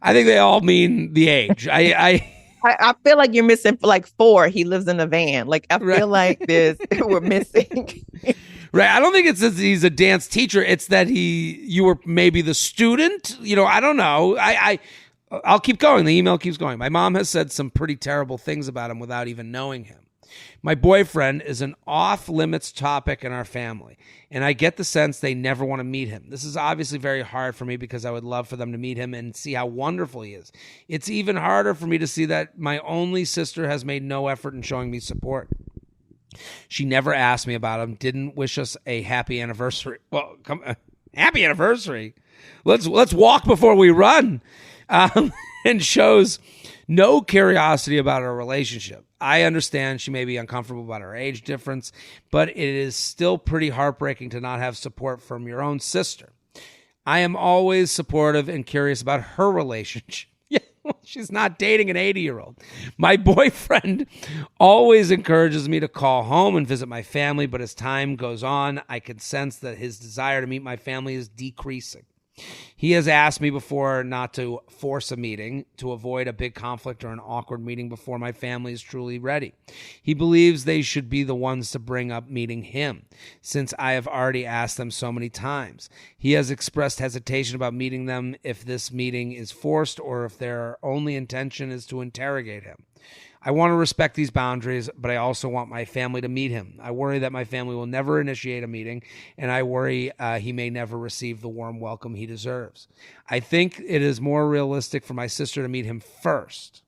mean the age. I feel like you're missing like 4. He lives in a van. Like, I feel like we're missing. Right. I don't think it says he's a dance teacher. It's that you were maybe the student. You know, I don't know. I'll keep going. The email keeps going. My mom has said some pretty terrible things about him without even knowing him. My boyfriend is an off-limits topic in our family, and I get the sense they never want to meet him. This is obviously very hard for me because I would love for them to meet him and see how wonderful he is. It's even harder for me to see that my only sister has made no effort in showing me support. She never asked me about him, didn't wish us a happy anniversary. Well, happy anniversary. Let's walk before we run. And shows no curiosity about our relationship. I understand she may be uncomfortable about our age difference, but it is still pretty heartbreaking to not have support from your own sister. I am always supportive and curious about her relationship. Yeah, she's not dating an 80-year-old. My boyfriend always encourages me to call home and visit my family, but as time goes on, I can sense that his desire to meet my family is decreasing. He has asked me before not to force a meeting, to avoid a big conflict or an awkward meeting before my family is truly ready. He believes they should be the ones to bring up meeting him, since I have already asked them so many times. He has expressed hesitation about meeting them if this meeting is forced or if their only intention is to interrogate him. I want to respect these boundaries, but I also want my family to meet him. I worry that my family will never initiate a meeting, and I worry he may never receive the warm welcome he deserves. I think it is more realistic for my sister to meet him first.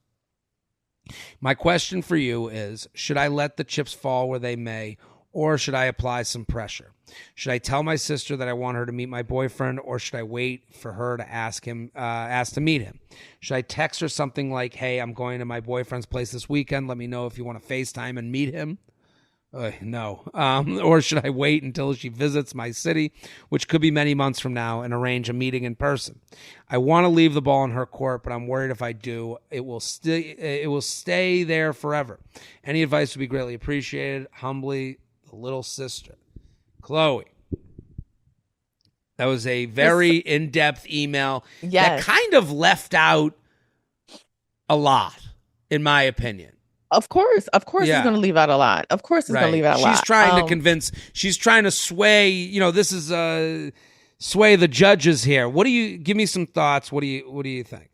My question for you is, should I let the chips fall where they may, or should I apply some pressure? Should I tell my sister that I want her to meet my boyfriend, or should I wait for her to ask to meet him? Should I text her something like, hey, I'm going to my boyfriend's place this weekend. Let me know if you want to FaceTime and meet him. No. Or should I wait until she visits my city, which could be many months from now, and arrange a meeting in person? I want to leave the ball in her court, but I'm worried if I do, it will stay there forever. Any advice would be greatly appreciated. Humbly, the little sister. Chloe. That was a very in-depth email that kind of left out a lot, in my opinion. Of course, it's going to leave out a lot. Of course, it's going to leave out a lot. She's trying to convince. She's trying to sway. You know, this is sway the judges here. Give me some thoughts? What do you think?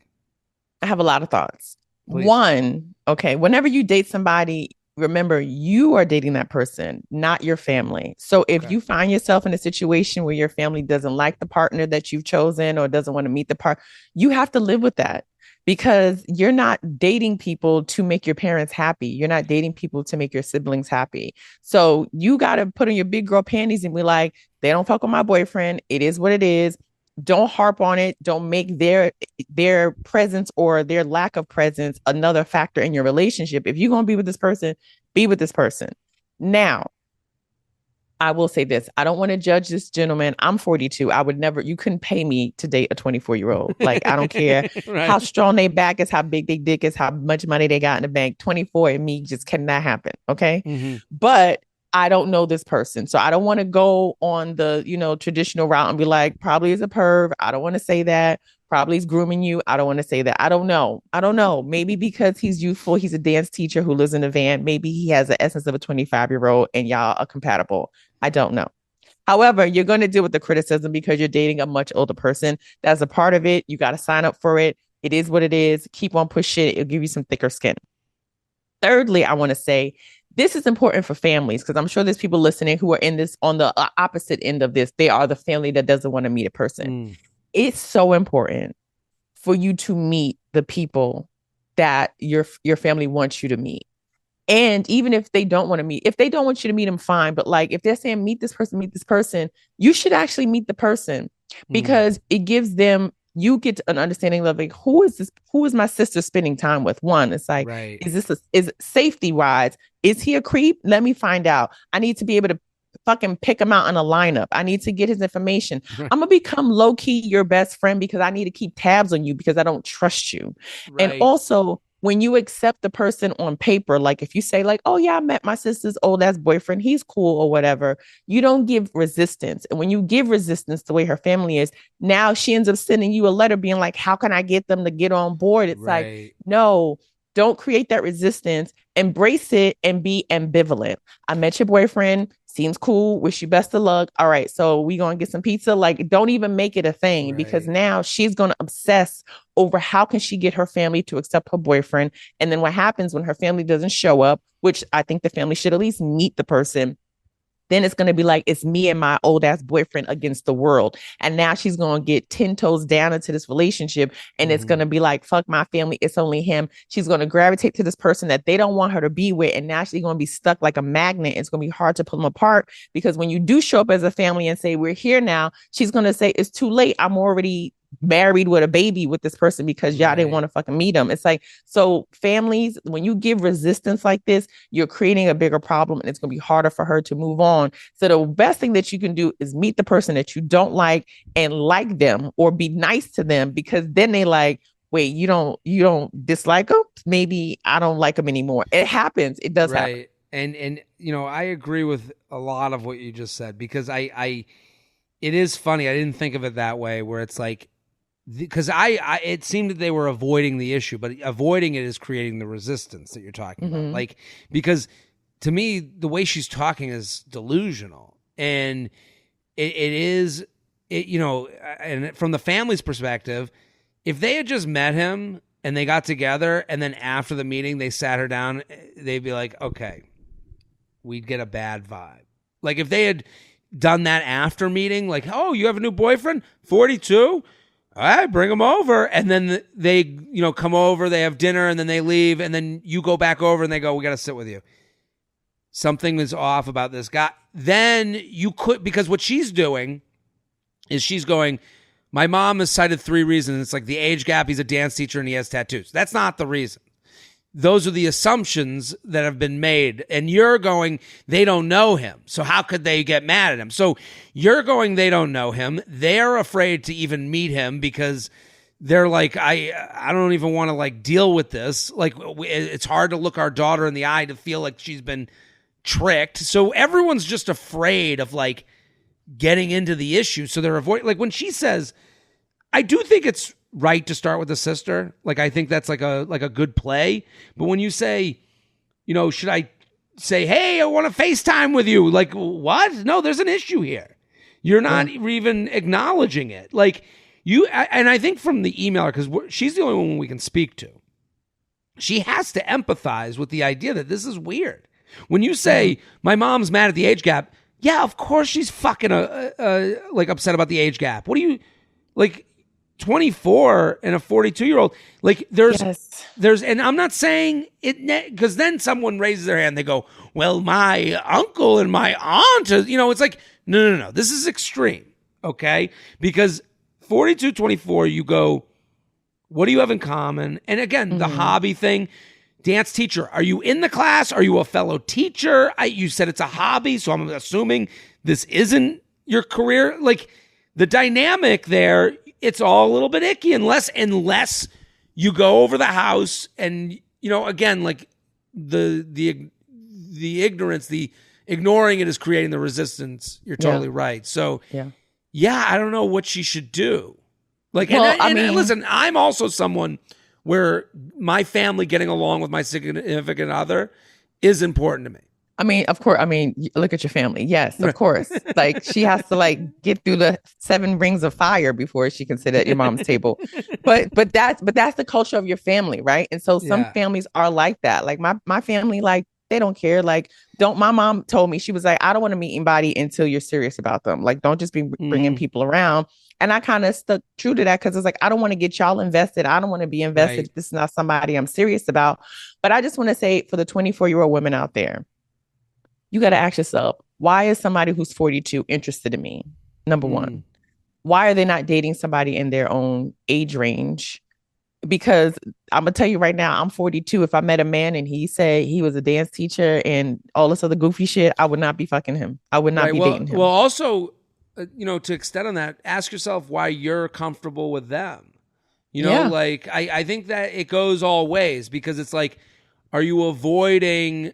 I have a lot of thoughts. Please. 1, okay, whenever you date somebody, remember you are dating that person, not your family. So if you find yourself in a situation where your family doesn't like the partner that you've chosen or doesn't want to meet the partner, you have to live with that. Because you're not dating people to make your parents happy. You're not dating people to make your siblings happy. So you got to put on your big girl panties and be like, they don't fuck with my boyfriend. It is what it is. Don't harp on it. Don't make their presence or their lack of presence another factor in your relationship. If you're going to be with this person, be with this person. Now, I will say this. I don't want to judge this gentleman. I'm 42. I would never, you couldn't pay me to date a 24-year-old. Like, I don't care how strong they back is, how big they dick is, how much money they got in the bank. 24 and me just cannot happen. Okay. Mm-hmm. But I don't know this person. So I don't want to go on the, traditional route and be like, probably is a perv. I don't want to say that. Probably is grooming you. I don't want to say that. I don't know. I don't know. Maybe because he's youthful, he's a dance teacher who lives in a van. Maybe he has the essence of a 25-year-old and y'all are compatible. I don't know. However, you're going to deal with the criticism because you're dating a much older person. That's a part of it. You got to sign up for it. It is what it is. Keep on pushing it. It'll give you some thicker skin. Thirdly, I want to say this is important for families because I'm sure there's people listening who are in this on the opposite end of this. They are the family that doesn't want to meet a person. It's so important for you to meet the people that your family wants you to meet. And even if they don't want to meet, if they don't want you to meet them, fine. But like if they're saying meet this person, you should actually meet the person because it gives them, you get an understanding of like, who is my sister spending time with? One, it's like, is safety wise, is he a creep? Let me find out. I need to be able to fucking pick him out in a lineup. I need to get his information. I'm gonna become low-key your best friend because I need to keep tabs on you because I don't trust you. And also when you accept the person on paper, like if you say like, oh yeah, I met my sister's old ass boyfriend, he's cool or whatever, you don't give resistance. And when you give resistance the way her family is, now she ends up sending you a letter being like, how can I get them to get on board? It's like, no, don't create that resistance. Embrace it and be ambivalent. I met your boyfriend. Seems cool. Wish you best of luck. All right. So we going to get some pizza. Like, don't even make it a thing because now she's going to obsess over how can she get her family to accept her boyfriend. And then what happens when her family doesn't show up, which I think the family should at least meet the person. Then it's going to be like, it's me and my old ass boyfriend against the world. And now she's going to get 10 toes down into this relationship. And it's going to be like, fuck my family. It's only him. She's going to gravitate to this person that they don't want her to be with. And now she's going to be stuck like a magnet. It's going to be hard to pull them apart because when you do show up as a family and say, we're here now, she's going to say, it's too late. I'm already married with a baby with this person because y'all didn't want to fucking meet them. It's like, so families, when you give resistance like this, you're creating a bigger problem and it's going to be harder for her to move on. So the best thing that you can do is meet the person that you don't like and like them or be nice to them because then they like, wait, you don't dislike them? Maybe I don't like them anymore. It happens. It does happen. And I agree with a lot of what you just said because it is funny. I didn't think of it that way where it's like, because it seemed that they were avoiding the issue, but avoiding it is creating the resistance that you're talking about. Like, because to me, the way she's talking is delusional, and it is, and from the family's perspective, if they had just met him and they got together, and then after the meeting they sat her down, they'd be like, okay, we'd get a bad vibe. Like if they had done that after meeting, like, oh, you have a new boyfriend, 42. All right, bring them over. And then they, come over, they have dinner, and then they leave, and then you go back over and they go, we got to sit with you. Something is off about this guy. Then you could, because what she's doing is she's going, my mom has cited 3 reasons. It's like the age gap, he's a dance teacher, and he has tattoos. That's not the reason. Those are the assumptions that have been made. And you're going, they don't know him. So how could they get mad at him? So you're going, they don't know him. They're afraid to even meet him because they're like, I don't even want to like deal with this. Like it's hard to look our daughter in the eye to feel like she's been tricked. So everyone's just afraid of like getting into the issue. So they're avoiding, like when she says, I do think it's right to start with the sister. Like, I think that's like a good play. But when you say, should I say, hey, I want to FaceTime with you? Like, what? No, there's an issue here. You're not even acknowledging it. Like and I think from the emailer, because she's the only one we can speak to, she has to empathize with the idea that this is weird. When you say, my mom's mad at the age gap, yeah, of course she's fucking like upset about the age gap. What do you, like, 24 and a 42-year-old, like there's, and I'm not saying it, because then someone raises their hand, they go, well, my uncle and my aunt, it's like, no, this is extreme, okay? Because 42, 24, you go, what do you have in common? And again, the hobby thing, dance teacher, are you in the class? Are you a fellow teacher? You said it's a hobby, so I'm assuming this isn't your career. Like the dynamic there, it's all a little bit icky unless you go over the house and, again, like the ignorance, the ignoring it is creating the resistance. You're totally right. So, yeah, I don't know what she should do. Like, well, and listen, I'm also someone where my family getting along with my significant other is important to me. I mean, of course. I mean, look at your family. Yes, of course. Like, she has to like get through the 7 rings of fire before she can sit at your mom's table. But that's the culture of your family, right? And so some families are like that. Like my family, like they don't care. Like, my mom told me, she was like, I don't want to meet anybody until you're serious about them. Like, don't just be bringing people around. And I kind of stuck true to that because it's like, I don't want to get y'all invested. I don't want to be invested. Right. This is not somebody I'm serious about. But I just want to say, for the 24-year-old women out there, you got to ask yourself, why is somebody who's 42 interested in me? Number one, why are they not dating somebody in their own age range? Because I'm going to tell you right now, I'm 42. If I met a man and he said he was a dance teacher and all this other goofy shit, I would not be fucking him. I would not be dating him. Well, also, to extend on that, ask yourself why you're comfortable with them. Like, I think that it goes all ways, because it's like, are you avoiding...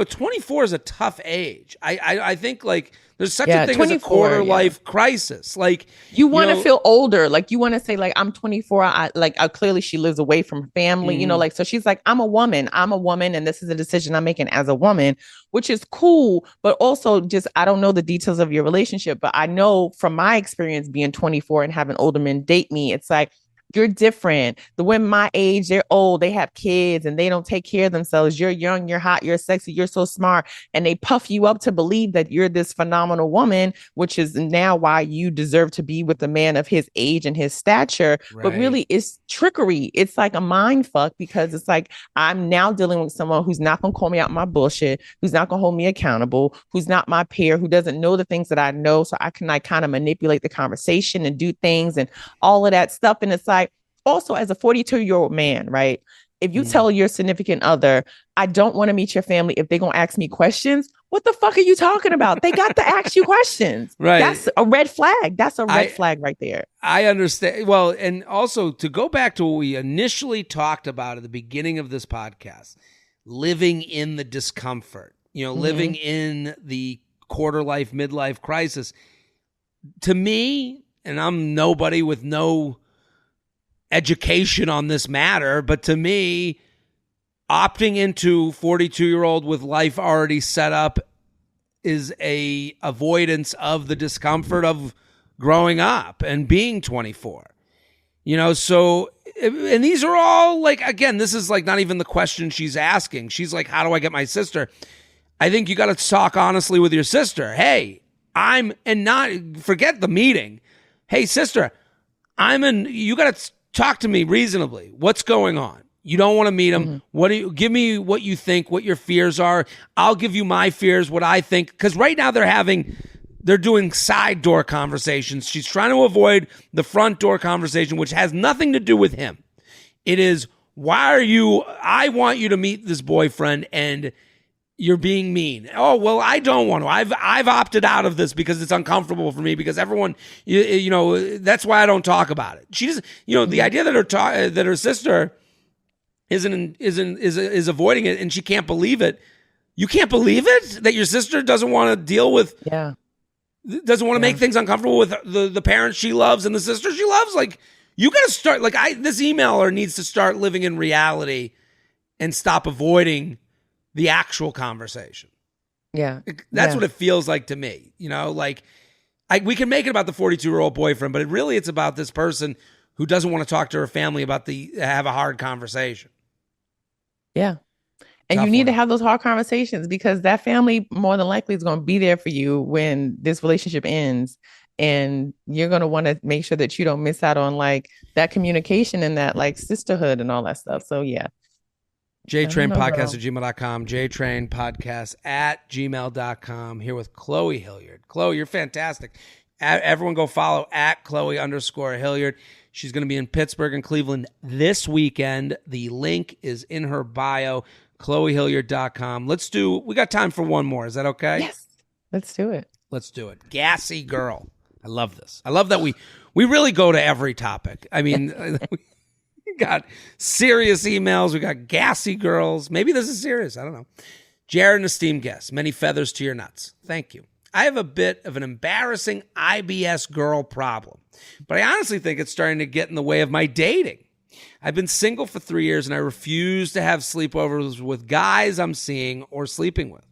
24 is a tough age. I think like there's such a thing as a quarter life crisis. Like, you want to feel older. Like, you want to say like, I'm 24. Clearly she lives away from family, like, so she's like, I'm a woman and this is a decision I'm making as a woman, which is cool. But also just, I don't know the details of your relationship, but I know from my experience being 24 and having older men date me, it's like, you're different. The women my age, they're old, they have kids and they don't take care of themselves. You're young, you're hot, you're sexy, you're so smart. And they puff you up to believe that you're this phenomenal woman, which is now why you deserve to be with a man of his age and his stature. Right. But really it's trickery. It's like a mind fuck, because it's like, I'm now dealing with someone who's not going to call me out my bullshit, who's not going to hold me accountable, who's not my peer, who doesn't know the things that I know. So I can like kind of manipulate the conversation and do things and all of that stuff. And it's like, also, as a 42-year-old man, right? If you tell your significant other, I don't want to meet your family if they're going to ask me questions, what the fuck are you talking about? They got to ask you questions. Right. That's a red flag. That's a red flag right there. I understand. Well, and also to go back to what we initially talked about at the beginning of this podcast, living in the discomfort, living in the quarter life, midlife crisis. To me, and I'm nobody with no education on this matter, but to me, opting into 42-year-old with life already set up is a avoidance of the discomfort of growing up and being 24. So, and these are all like, again, this is like not even the question she's asking. She's like, how do I get my sister? I think you got to talk honestly with your sister. Hey, not forget the meeting. Hey, sister, you got to talk to me reasonably. What's going on? You don't want to meet him. Give me what you think, what your fears are. I'll give you my fears, what I think. Because right now they're doing side door conversations. She's trying to avoid the front door conversation, which has nothing to do with him. It is, I want you to meet this boyfriend and you're being mean. Oh, well, I don't want to. I've opted out of this because it's uncomfortable for me, because everyone, that's why I don't talk about it. She just, the idea that her sister is avoiding it and she can't believe it. You can't believe it that your sister doesn't want to deal with, doesn't want to make things uncomfortable with the parents she loves and the sister she loves. Like, you got to start, this emailer needs to start living in reality and stop avoiding the actual conversation. Yeah. That's what it feels like to me. We can make it about the 42-year-old boyfriend, but it's about this person who doesn't want to talk to her family have a hard conversation. Yeah. And you need to have those hard conversations, because that family more than likely is going to be there for you when this relationship ends. And you're going to want to make sure that you don't miss out on that communication and that sisterhood and all that stuff. So yeah. JTrainPodcast@gmail.com, JTrainPodcast@gmail.com. Here with Chloe Hilliard. Chloe, you're fantastic. Everyone go follow @Chloe_Hilliard. She's going to be in Pittsburgh and Cleveland this weekend. The link is in her bio, ChloeHilliard.com. We got time for one more. Is that okay? Yes. Let's do it. Gassy Girl. I love this. I love that we really go to every topic. I mean, we got serious emails. We got gassy girls. Maybe this is serious. I don't know. Jared, an esteemed guest, many feathers to your nuts. Thank you. I have a bit of an embarrassing IBS girl problem, but I honestly think it's starting to get in the way of my dating. I've been single for 3 years, and I refuse to have sleepovers with guys I'm seeing or sleeping with.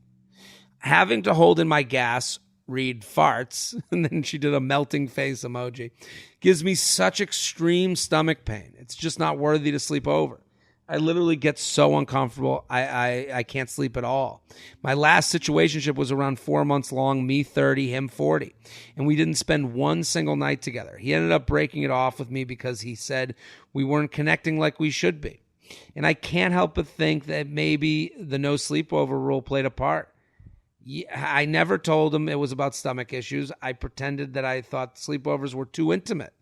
Having to hold in my gas, read farts, and then she did a melting face emoji, gives me such extreme stomach pain. It's just not worthy to sleep over. I literally get so uncomfortable, I can't sleep at all. My last situationship was around 4 months long, me 30, him 40, and we didn't spend one single night together. He ended up breaking it off with me because he said we weren't connecting like we should be. And I can't help but think that maybe the no sleepover rule played a part. I never told him it was about stomach issues. I pretended that I thought sleepovers were too intimate,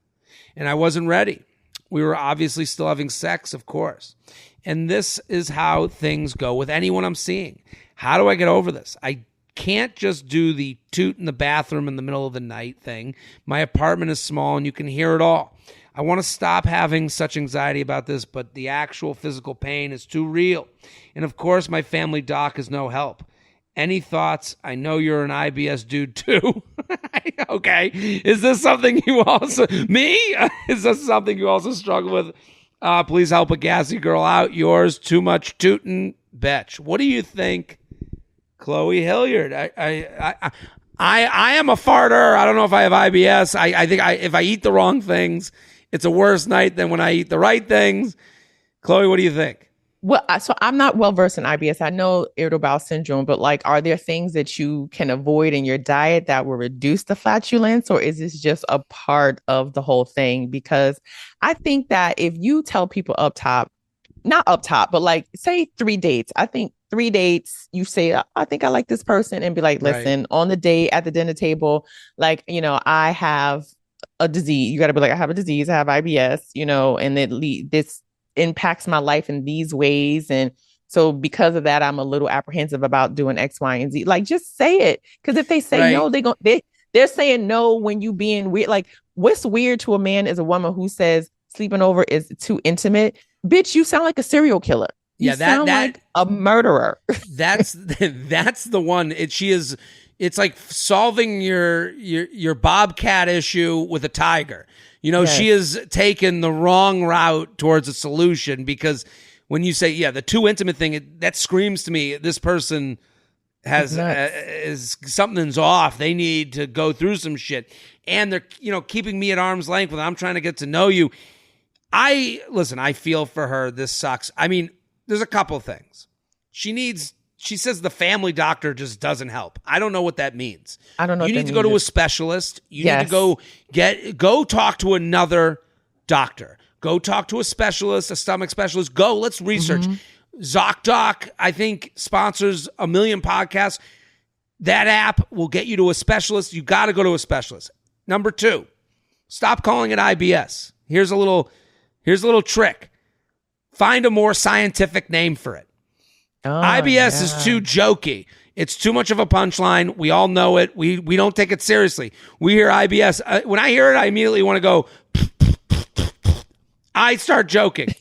and I wasn't ready. We were obviously still having sex, of course. And this is how things go with anyone I'm seeing. How do I get over this? I can't just do the toot in the bathroom in the middle of the night thing. My apartment is small and you can hear it all. I want to stop having such anxiety about this, but the actual physical pain is too real. And of course, my family doc is no help. Any thoughts? I know you're an IBS dude too. Okay. Is this something you also, me? Is this something you also struggle with? Please help a gassy girl out. Yours, too much tootin', betch. What do you think, Chloe Hilliard? I am a farter. I don't know if I have IBS. I think if I eat the wrong things, it's a worse night than when I eat the right things. Chloe, what do you think? Well, so I'm not well versed in IBS. I know irritable bowel syndrome, but like, are there things that you can avoid in your diet that will reduce the flatulence, or is this just a part of the whole thing? Because I think that if you tell people up top, not up top, but like say 3 dates, I think 3 dates, you say, I think I like this person, and be like, listen, on the date at the dinner table, like, I have a disease. You got to be like, I have a disease, I have IBS, and this impacts my life in these ways. And so because of that, I'm a little apprehensive about doing X, Y, and Z. Like, just say it. Because if they say no, they're saying no when you being weird. Like, what's weird to a man is a woman who says sleeping over is too intimate. Bitch, you sound like a serial killer. You sound like a murderer. That's the one. It's like solving your bobcat issue with a tiger. Yes. She has taken the wrong route towards a solution, because when you say, the too intimate thing, that screams to me, this person has something's off. They need to go through some shit. And they're, keeping me at arm's length when I'm trying to get to know you. I feel for her. This sucks. I mean, there's a couple things. She says the family doctor just doesn't help. I don't know what that means. I don't know. You need to go to a specialist. You need to go talk to another doctor. Go talk to a specialist, a stomach specialist. Let's research. ZocDoc, I think, sponsors a million podcasts. That app will get you to a specialist. You got to go to a specialist. Number 2, stop calling it IBS. Here's a little trick. Find a more scientific name for it. IBS is too jokey. It's too much of a punchline. We all know it. We don't take it seriously. We hear IBS. When I hear it, I immediately want to go. I start joking.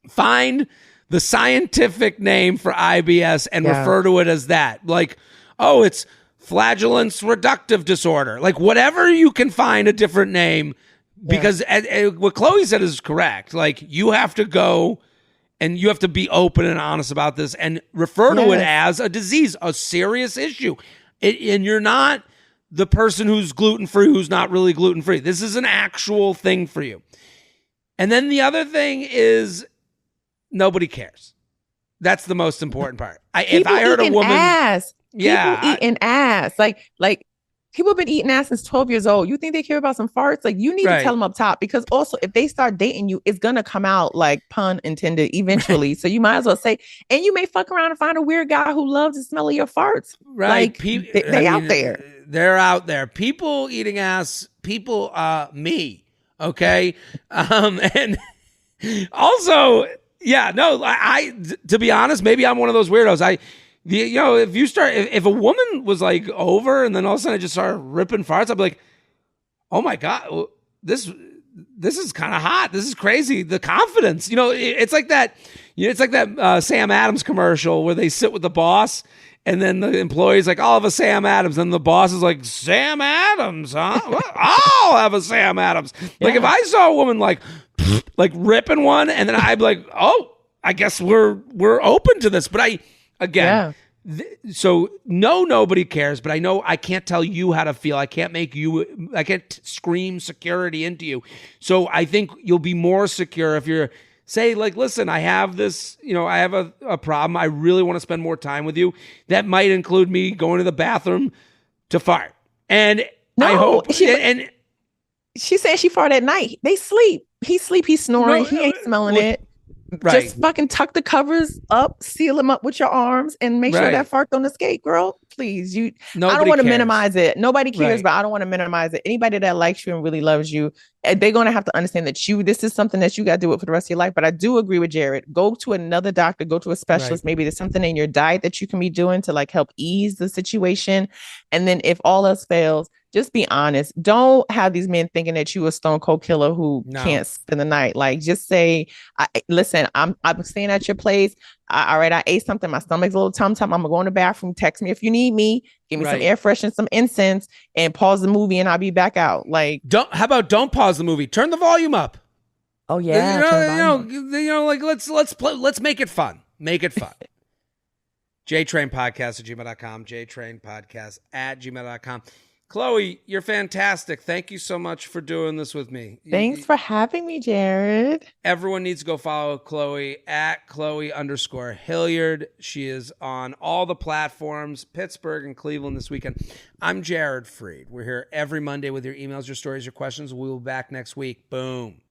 Find the scientific name for IBS and refer to it as that. Like, it's flagellance reductive disorder. Like, whatever you can find a different name, because what Chloe said is correct. Like, you have to go. And you have to be open and honest about this and refer to it as a disease, a serious issue. And you're not the person who's gluten-free, who's not really gluten-free. This is an actual thing for you. And then the other thing is nobody cares. That's the most important part. If I heard a woman... People eating ass. Like people have been eating ass since 12 years old. You think they care about some farts? Like, you need to tell them up top, because also if they start dating you, it's going to come out, like, pun intended, eventually. So you might as well say, and you may fuck around and find a weird guy who loves the smell of your farts. Right. Like, they out there. They're out there. People eating ass, me. Okay. And also, to be honest, maybe I'm one of those weirdos. If a woman was like over and then all of a sudden I just started ripping farts, I'd be like, oh my God, this this is kind of hot. This is crazy. The confidence, it's like that. It's like that Sam Adams commercial where they sit with the boss, and then the employee's like, "I'll have a Sam Adams," and the boss is like, "Sam Adams, huh? Well, I'll have a Sam Adams." Like if I saw a woman like ripping one, and then I'd be like, "Oh, I guess we're open to this." But so nobody cares, but I know I can't tell you how to feel. I can't scream security into you. So I think you'll be more secure if you're say like, listen, I have this, I have a problem. I really want to spend more time with you. That might include me going to the bathroom to fart. And I hope, she said she fart at night. They sleep. He's snoring. He ain't smelling it. Right. Just fucking tuck the covers up, seal them up with your arms, and make sure that fart don't escape, girl. Please, I don't want to minimize it. Nobody cares, but I don't want to minimize it. Anybody that likes you and really loves you, they're going to have to understand that this is something that you got to do it for the rest of your life. But I do agree with Jared. Go to another doctor, go to a specialist. Maybe there's something in your diet that you can be doing to like help ease the situation. And then if all else fails, just be honest. Don't have these men thinking that you a stone cold killer who can't spend the night. Like, just say, listen, I'm staying at your place. All right, I ate something. My stomach's a little tum-tum. I'm going to go in the bathroom. Text me if you need me. Give me some air freshener, some incense, and pause the movie, and I'll be back out. Like, how about don't pause the movie? Turn the volume up. Oh yeah. Let's make it fun. Make it fun. JTrainPodcast@gmail.com. JTrainPodcast@gmail.com. Chloe, you're fantastic. Thank you so much for doing this with me. Thanks for having me, Jared. Everyone needs to go follow Chloe at Chloe_Hilliard. She is on all the platforms, Pittsburgh and Cleveland this weekend. I'm Jared Freed. We're here every Monday with your emails, your stories, your questions. We will be back next week. Boom.